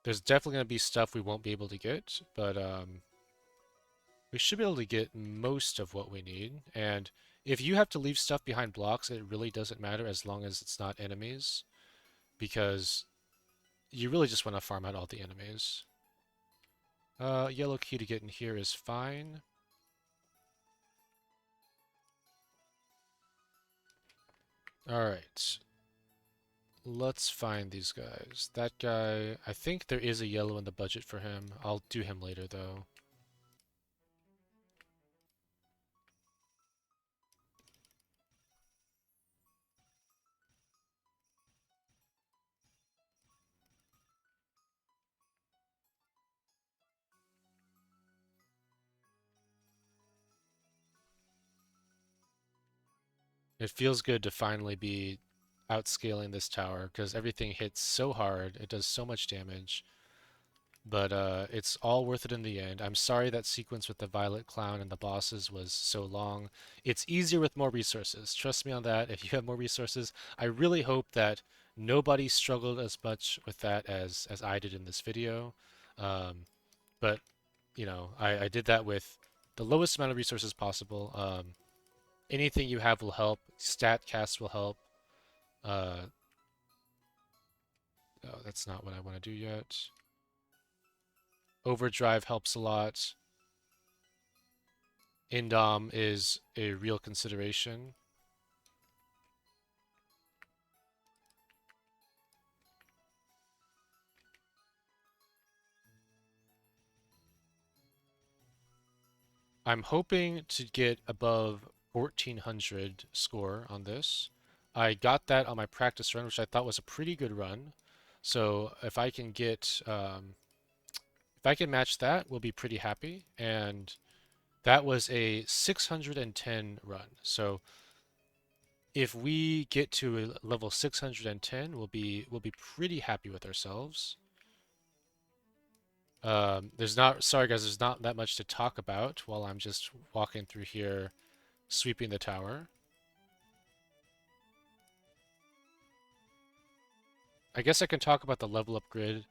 There's definitely going to be stuff we won't be able to get, but we should be able to get most of what we need. And if you have to leave stuff behind blocks, it really doesn't matter as long as it's not enemies, because you really just want to farm out all the enemies. Yellow key to get in here is fine. Alright. Let's find these guys. That guy, I think there is a yellow in the budget for him. I'll do him later, though. It feels good to finally be outscaling this tower, because everything hits so hard, it does so much damage. but it's all worth it in the end. I'm sorry that sequence with the Violet Clown and the bosses was so long. It's easier with more resources. Trust me on that. If you have more resources, I really hope that nobody struggled as much with that as I did in this video. But you know, I did that with the lowest amount of resources possible. Anything you have will help. Stat cast will help. Uh, oh, that's not what I want to do yet. Overdrive helps a lot. Indom is a real consideration. I'm hoping to get above 1400 score on this. I got that on my practice run, which I thought was a pretty good run. So if I can get, if I can match that, we'll be pretty happy. And that was a 610 run. So if we get to a level 610, we'll be pretty happy with ourselves. There's not, sorry guys, there's not that much to talk about while I'm just walking through here, sweeping the tower. I guess I can talk about the level up grid.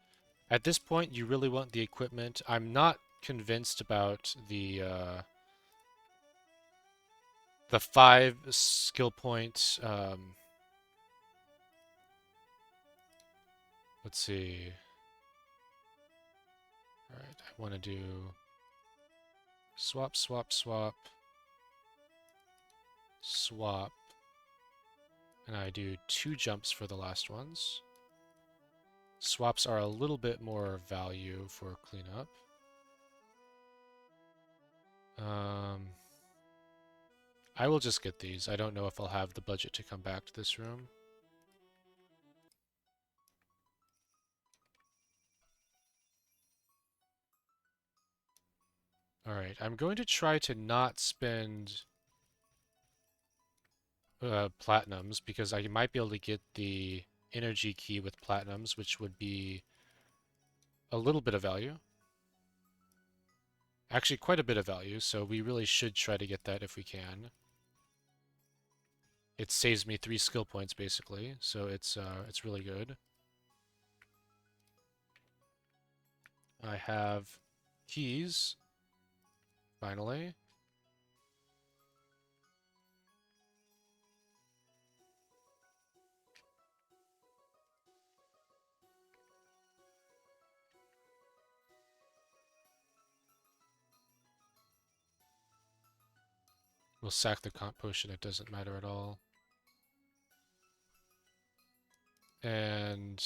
At this point, you really want the equipment. I'm not convinced about the 5 skill point. Let's see. All right, I want to do swap, swap, swap, swap, and I do 2 jumps for the last ones. Swaps are a little bit more value for cleanup. Um, I will just get these. I don't know if I'll have the budget to come back to this room. Alright, I'm going to try to not spend platinums because I might be able to get the energy key with platinums, which would be a little bit of value. Actually, quite a bit of value, so we really should try to get that if we can. It saves me 3 skill points basically, so it's really good. I have keys, finally. We'll sack the comp potion, it doesn't matter at all. And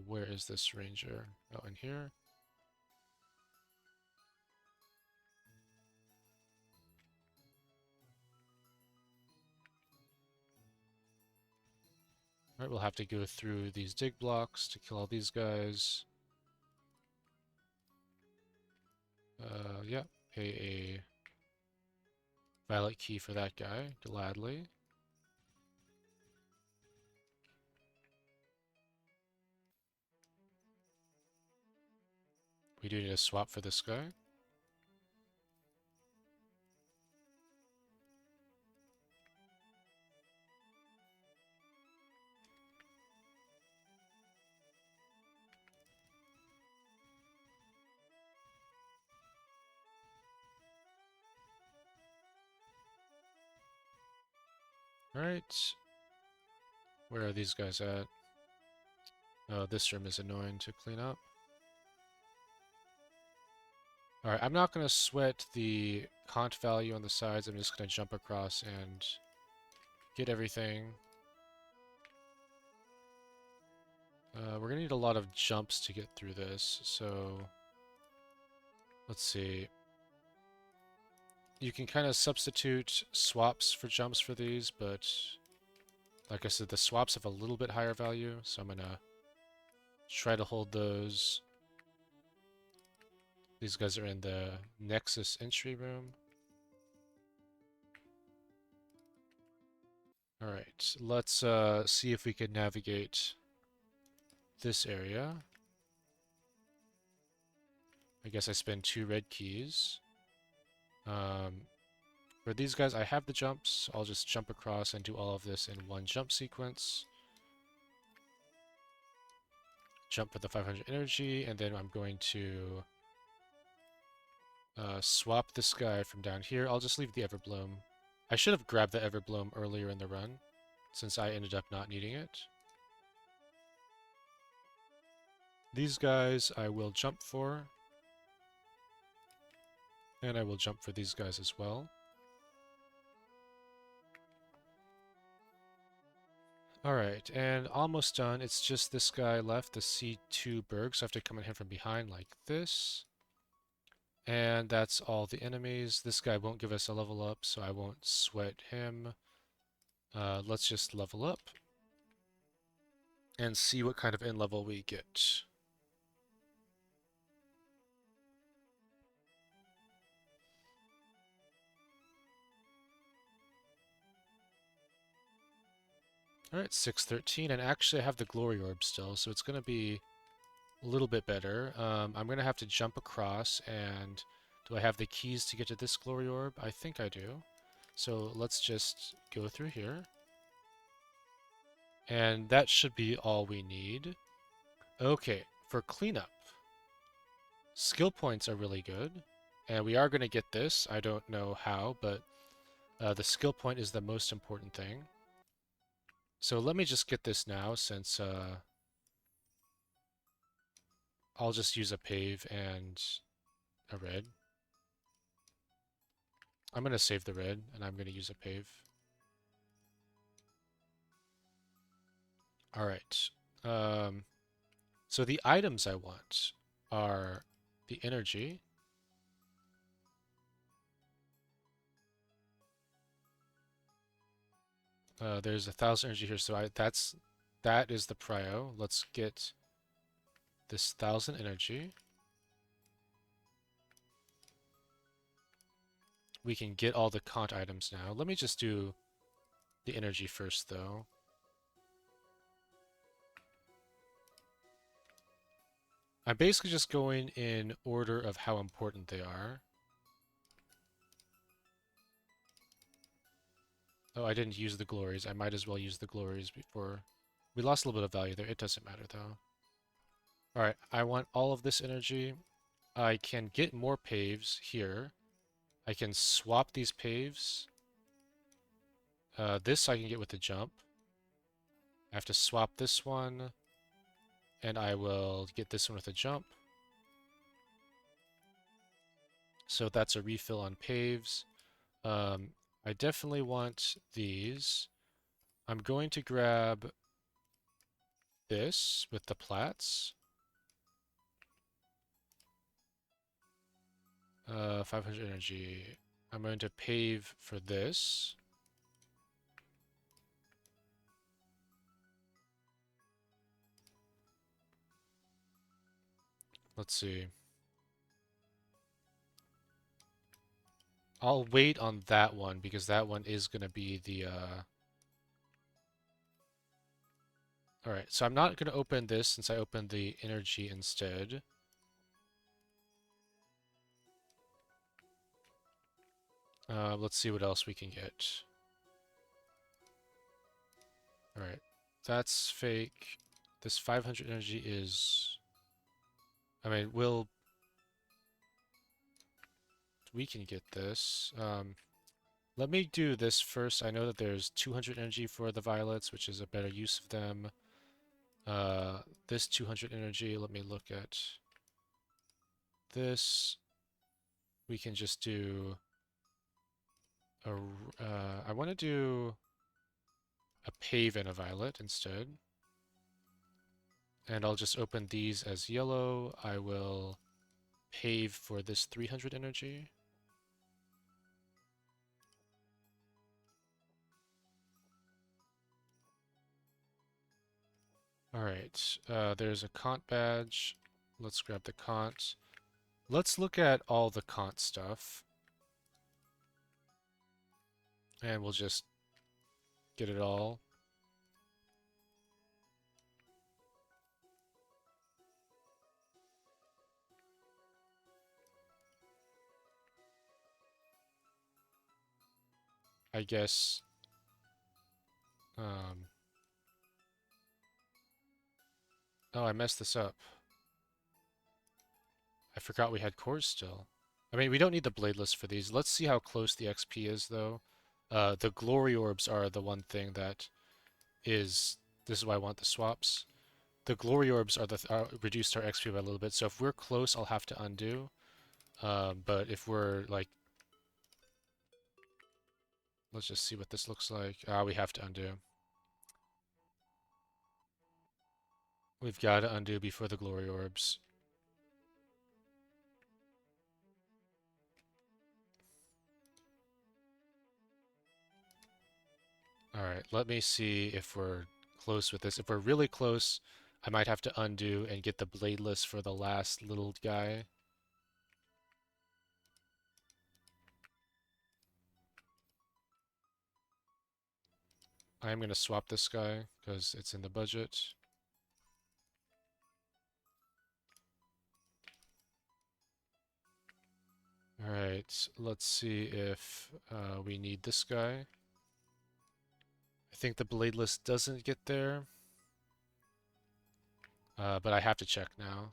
where is this ranger? Oh, in here. Alright, we'll have to go through these dig blocks to kill all these guys. Yeah, pay a violet key for that guy, gladly. We do need a swap for this guy. Alright. Where are these guys at? Oh, this room is annoying to clean up. Alright, I'm not going to sweat the cont value on the sides. I'm just going to jump across and get everything. We're going to need a lot of jumps to get through this, so let's see. You can kind of substitute swaps for jumps for these, but like I said, the swaps have a little bit higher value, so I'm going to try to hold those. These guys are in the Nexus entry room. Alright, let's see if we can navigate this area. I guess I spend 2 red keys. For these guys, I have the jumps. I'll just jump across and do all of this in one jump sequence. Jump for the 500 energy, and then I'm going to swap this guy from down here. I'll just leave the Everbloom. I should have grabbed the Everbloom earlier in the run, since I ended up not needing it. These guys I will jump for, and I will jump for these guys as well. Alright, and almost done. It's just this guy left, the C2 Berg, so I have to come at him from behind like this. And that's all the enemies. This guy won't give us a level up, so I won't sweat him. Let's just level up and see what kind of end level we get. Alright, 613, and actually I have the Glory Orb still, so it's going to be a little bit better. I'm going to have to jump across, and do I have the keys to get to this Glory Orb? I think I do. So let's just go through here. And that should be all we need. Okay, for cleanup, skill points are really good. And we are going to get this. I don't know how, but the skill point is the most important thing. So let me just get this now, since I'll just use a pave and a red. I'm going to save the red, and I'm going to use a pave. Alright. So the items I want are the energy. There's 1,000 energy here, so that is the prio. Let's get this 1,000 energy. We can get all the cont items now. Let me just do the energy first, though. I'm basically just going in order of how important they are. Oh, I didn't use the glories. I might as well use the glories before. We lost a little bit of value there. It doesn't matter, though. Alright, I want all of this energy. I can get more paves here. I can swap these paves. This I can get with the jump. I have to swap this one. And I will get this one with a jump. So that's a refill on paves. I definitely want these. I'm going to grab this with the plats. 500 energy. I'm going to pave for this. Let's see. I'll wait on that one because that one is going to be the... Alright, so I'm not going to open this since I opened the energy instead. Let's see what else we can get. Alright, that's fake. This 500 energy is... I mean, we can get this. Let me do this first. I know that there's 200 energy for the violets, which is a better use of them. This 200 energy, let me look at this. We can just do a... I want to do a pave and a violet instead. And I'll just open these as yellow. I will pave for this 300 energy. Alright, there's a Kant badge. Let's grab the Kant. Let's look at all the Kant stuff. And we'll just get it all. I guess... Um, oh, I messed this up. I forgot we had cores still. I mean, we don't need the bladeless for these. Let's see how close the XP is, though. The glory orbs are the one thing that is... This is why I want the swaps. The glory orbs are reduced our XP by a little bit, so if we're close, I'll have to undo. But if we're, like... Let's just see what this looks like. We have to undo. We've got to undo before the glory orbs. Alright, let me see if we're close with this. If we're really close, I might have to undo and get the bladeless for the last little guy. I'm going to swap this guy because it's in the budget. Alright, let's see if we need this guy. I think the bladeless doesn't get there. But I have to check now.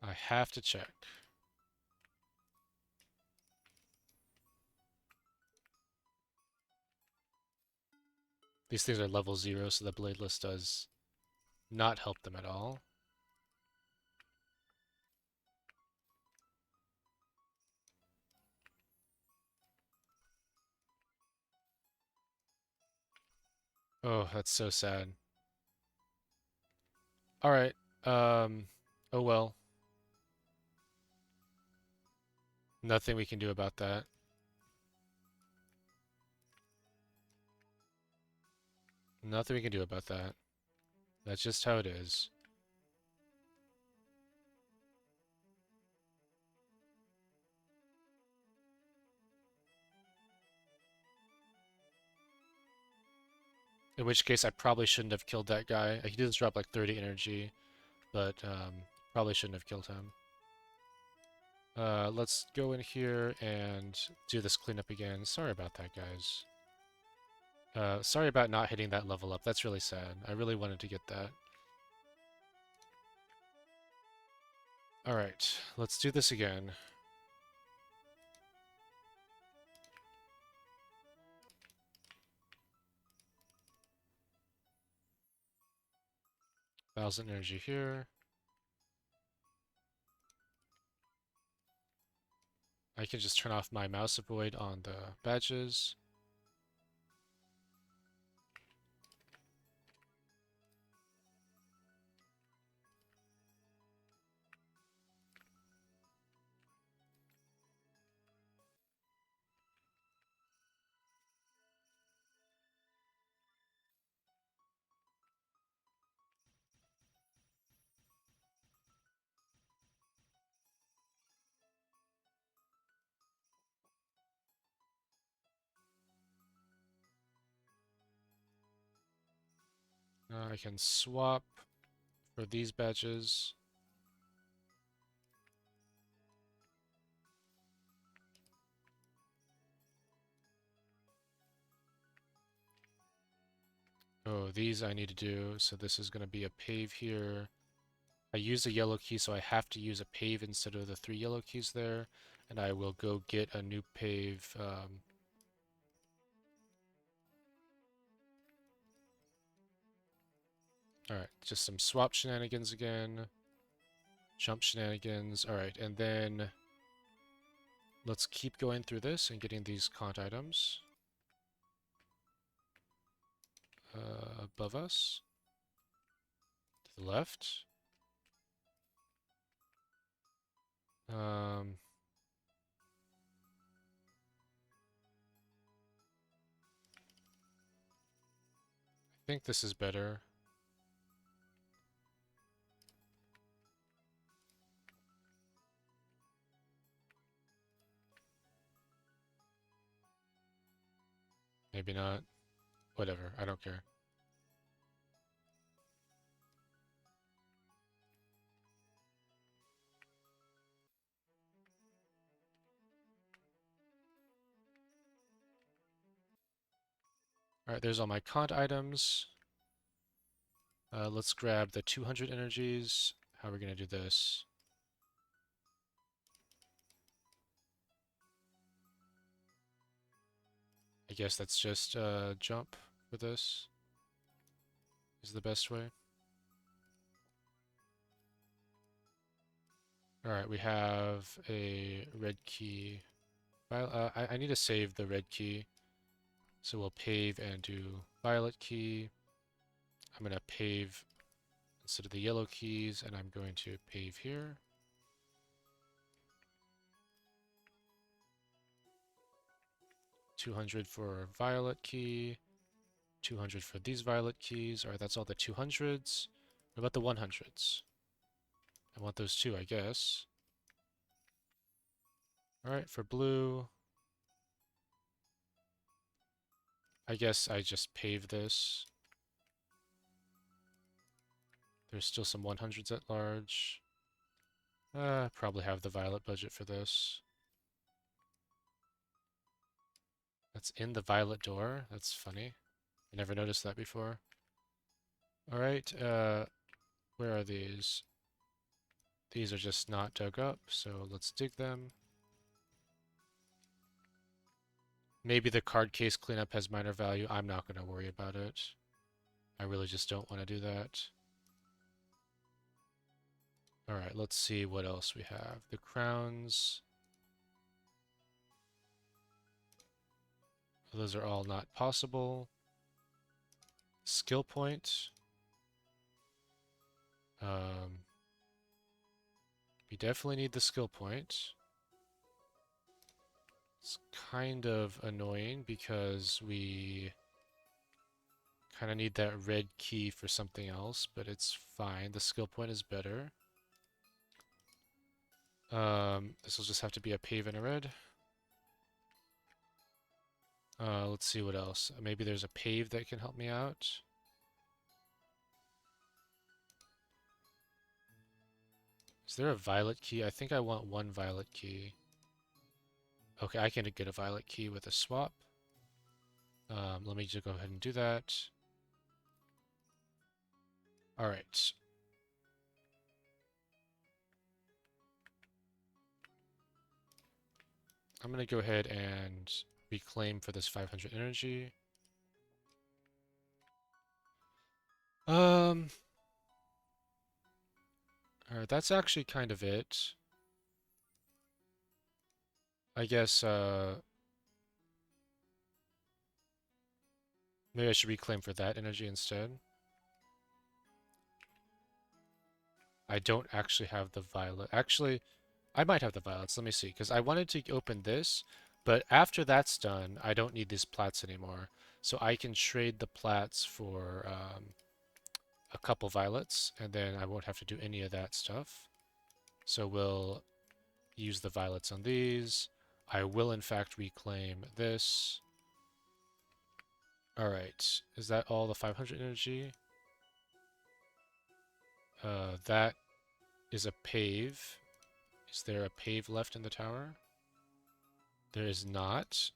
I have to check. These things are level 0, so the bladeless does not help them at all. Oh, that's so sad. Alright, oh well. Nothing we can do about that. Nothing we can do about that. That's just how it is. In which case, I probably shouldn't have killed that guy. He did drop like 30 energy, but probably shouldn't have killed him. Let's go in here and do this cleanup again. Sorry about that, guys. Sorry about not hitting that level up. That's really sad. I really wanted to get that. Alright, let's do this again. Thousand energy here. I can just turn off my mouse avoid on the badges. I can swap for these badges. Oh, these I need to do. So this is going to be a pave here. I used a yellow key, so I have to use a pave instead of the 3 yellow keys there. And I will go get a new pave. Alright, just some swap shenanigans again. Jump shenanigans. Alright, and then let's keep going through this and getting these cont items. Above us. To the left. I think this is better. Maybe not. Whatever, I don't care. All right, there's all my cont items. Let's grab the 200 energies. How are we going to do this? I guess that's just jump for this is the best way. All right, we have a red key. I need to save the red key. So we'll pave and do violet key. I'm going to pave instead of the yellow keys, and I'm going to pave here. $200 for violet key, 200 for these violet keys. All right, that's all the 200s. What about the 100s? I want those too, I guess. All right, for blue, I guess I just pave this. There's still some 100s at large. Probably have the violet budget for this. That's in the violet door. That's funny. I never noticed that before. All right, where are these? These are just not dug up, so let's dig them. Maybe the card case cleanup has minor value. I'm not going to worry about it. I really just don't want to do that. All right, let's see what else we have. The crowns. Those are all not possible. Skill point. We definitely need the skill point. It's kind of annoying because we kind of need that red key for something else, but it's fine. The skill point is better. This will just have to be a pave and a red. Let's see what else. Maybe there's a pave that can help me out. Is there a violet key? I think I want one violet key. Okay, I can get a violet key with a swap. Let me just go ahead and do that. All right. I'm going to go ahead and reclaim for this 500 energy. Alright, that's actually kind of it. I guess, maybe I should reclaim for that energy instead. I don't actually have the violet. Actually, I might have the violets. Let me see, because I wanted to open this, but after that's done, I don't need these plats anymore. So I can trade the plats for a couple violets, and then I won't have to do any of that stuff. So we'll use the violets on these. I will, in fact, reclaim this. All right, is that all the 500 energy? That is a pave. Is there a pave left in the tower? There is not.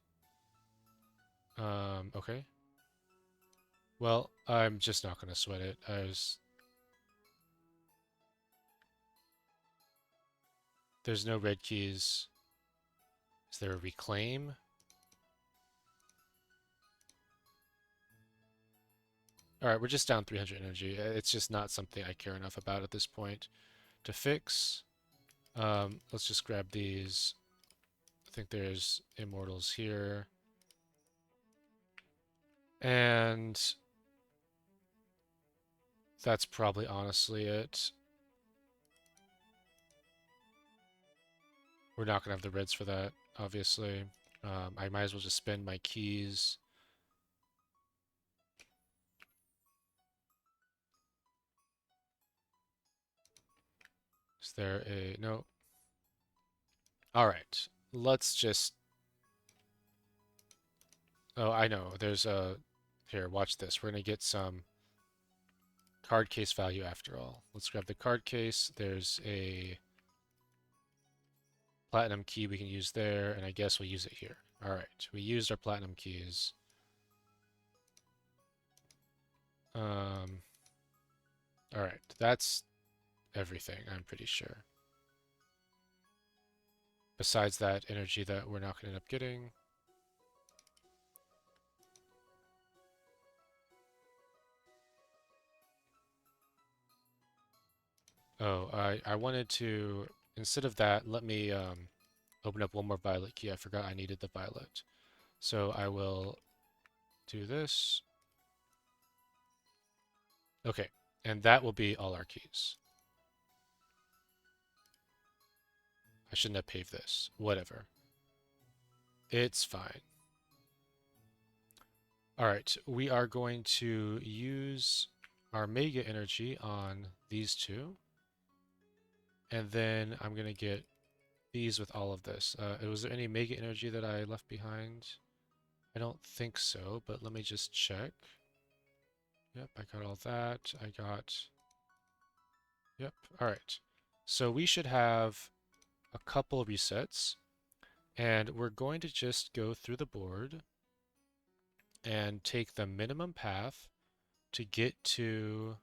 Okay. Well, I'm just not going to sweat it. There's no red keys. Is there a reclaim? Alright, we're just down 300 energy. It's just not something I care enough about at this point to fix. Let's just grab these. I think there's immortals here. And that's probably honestly it. We're not going to have the reds for that, obviously. I might as well just spend my keys. Is there a... No. Alright. Let's just... Oh, I know. There's a... Here, watch this. We're going to get some card case value after all. Let's grab the card case. There's a platinum key we can use there, and I guess we'll use it here. Alright, we used our platinum keys. All right, that's everything, I'm pretty sure. Besides that energy that we're not going to end up getting. Oh, I wanted to, instead of that, let me open up one more violet key. I forgot I needed the violet. So I will do this. Okay, and that will be all our keys. I shouldn't have paved this. Whatever. It's fine. All right, we are going to use our mega energy on these two. And then I'm going to get these with all of this. Was there any mega energy that I left behind? I don't think so, but let me just check. Yep, I got all that. I got... Yep, all right. So we should have a couple resets, and we're going to just go through the board and take the minimum path to get to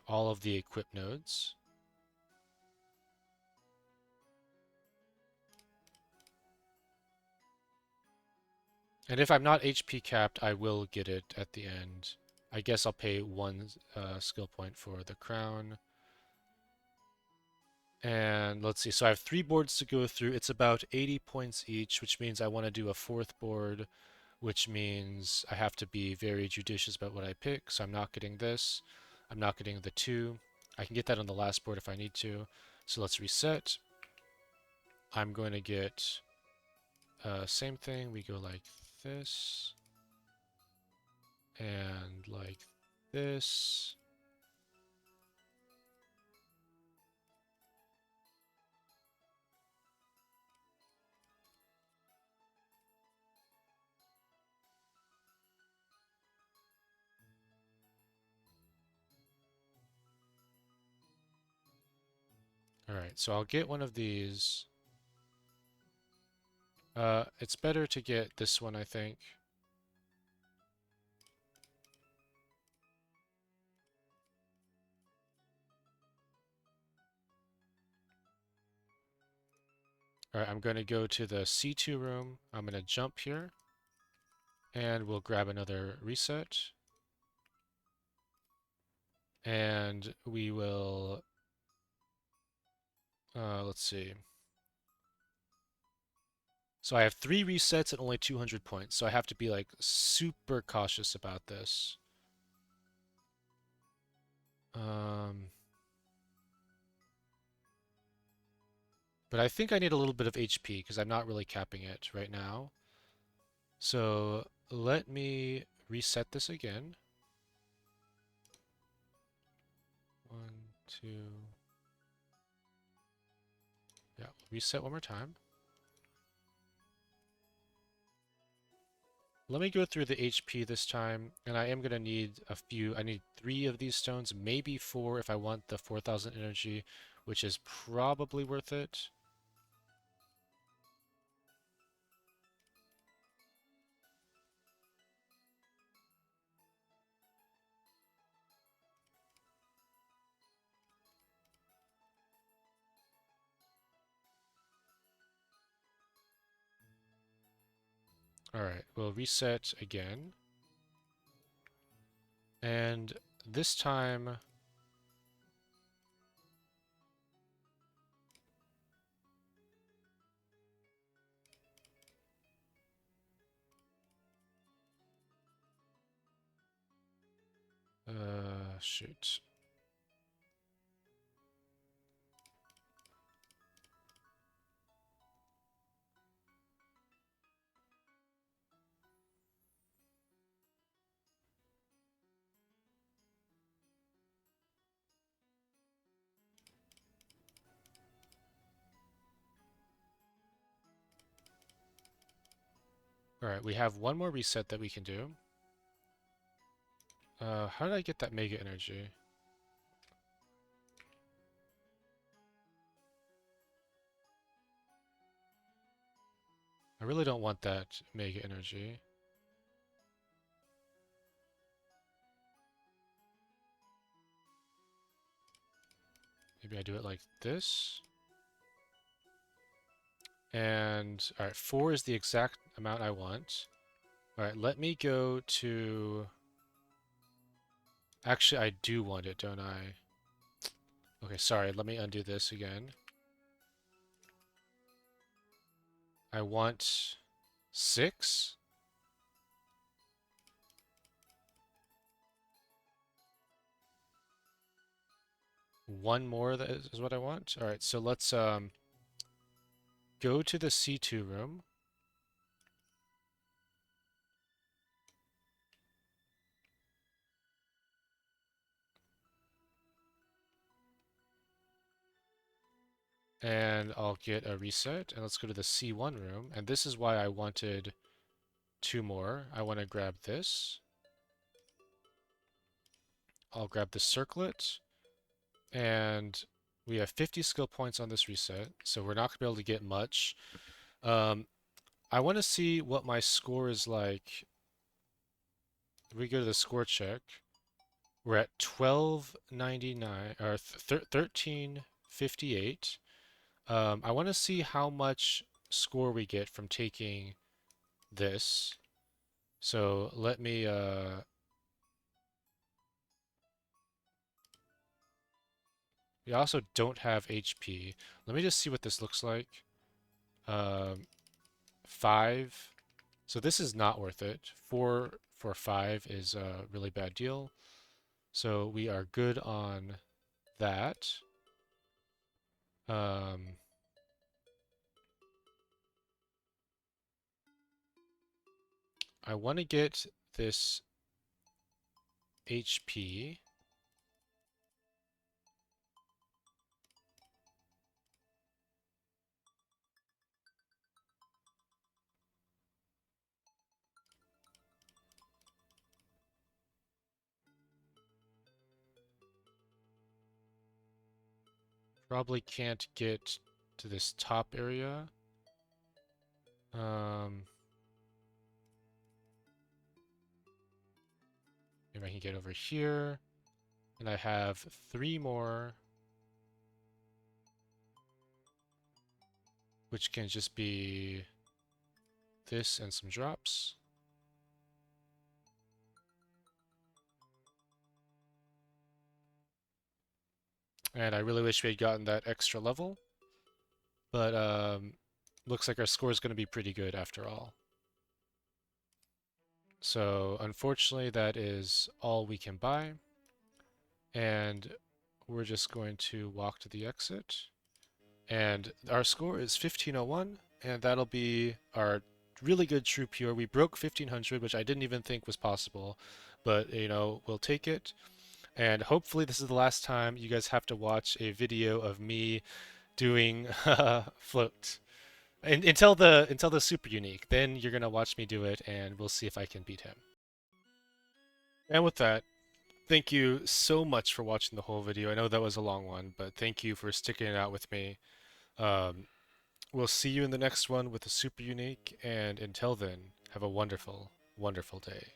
all of the equip nodes. And if I'm not HP capped, I will get it at the end. I guess I'll pay one skill point for the crown. And let's see, so I have 3 boards to go through. It's about 80 points each, which means I want to do a 4th board, which means I have to be very judicious about what I pick. So I'm not getting this. I'm not getting the 2. I can get that on the last board if I need to. So let's reset. I'm going to get same thing. We go like this and like this. All right, so I'll get one of these. It's better to get this one, I think. All right, I'm going to go to the C2 room. I'm going to jump here, and we'll grab another reset. And we will, let's see. So I have 3 resets and only 200 points, so I have to be like super cautious about this. But I think I need a little bit of HP because I'm not really capping it right now. So let me reset this again. 1, 2. Yeah, reset one more time. Let me go through the HP this time, and I am going to need a few. I need 3 of these stones, maybe 4 if I want the 4,000 energy, which is probably worth it. Alright, we'll reset again. And this time... shoot. Alright, we have one more reset that we can do. How did I get that mega energy? I really don't want that mega energy. Maybe I do it like this. And, alright, 4 is the exact amount I want. Alright, let me go to... Actually, I do want it, don't I? Okay, sorry, let me undo this again. I want 6. One more that is what I want. Alright, so let's go to the C2 room. And I'll get a reset, and let's go to the C1 room. And this is why I wanted 2 more. I want to grab this. I'll grab the circlet, and we have 50 skill points on this reset, so we're not going to be able to get much. I want to see what my score is like. If we go to the score check, we're at 1299 or 1358. I want to see how much score we get from taking this. So let me we also don't have HP. Let me just see what this looks like. 5. So this is not worth it. 4 for 5 is a really bad deal. So we are good on that. I want to get this HP. Probably can't get to this top area. Maybe I can get over here. And I have 3 more, which can just be this and some drops. And I really wish we had gotten that extra level. But looks like our score is going to be pretty good after all. So unfortunately, that is all we can buy. And we're just going to walk to the exit. And our score is 1501, and that'll be our really good true pure. We broke 1500, which I didn't even think was possible, but you know, we'll take it. And hopefully this is the last time you guys have to watch a video of me doing float. Until the super unique. Then you're gonna watch me do it, and we'll see if I can beat him. And with that, thank you so much for watching the whole video. I know that was a long one, but thank you for sticking it out with me. Um, we'll see you in the next one with the super unique, and until then, have a wonderful, wonderful day.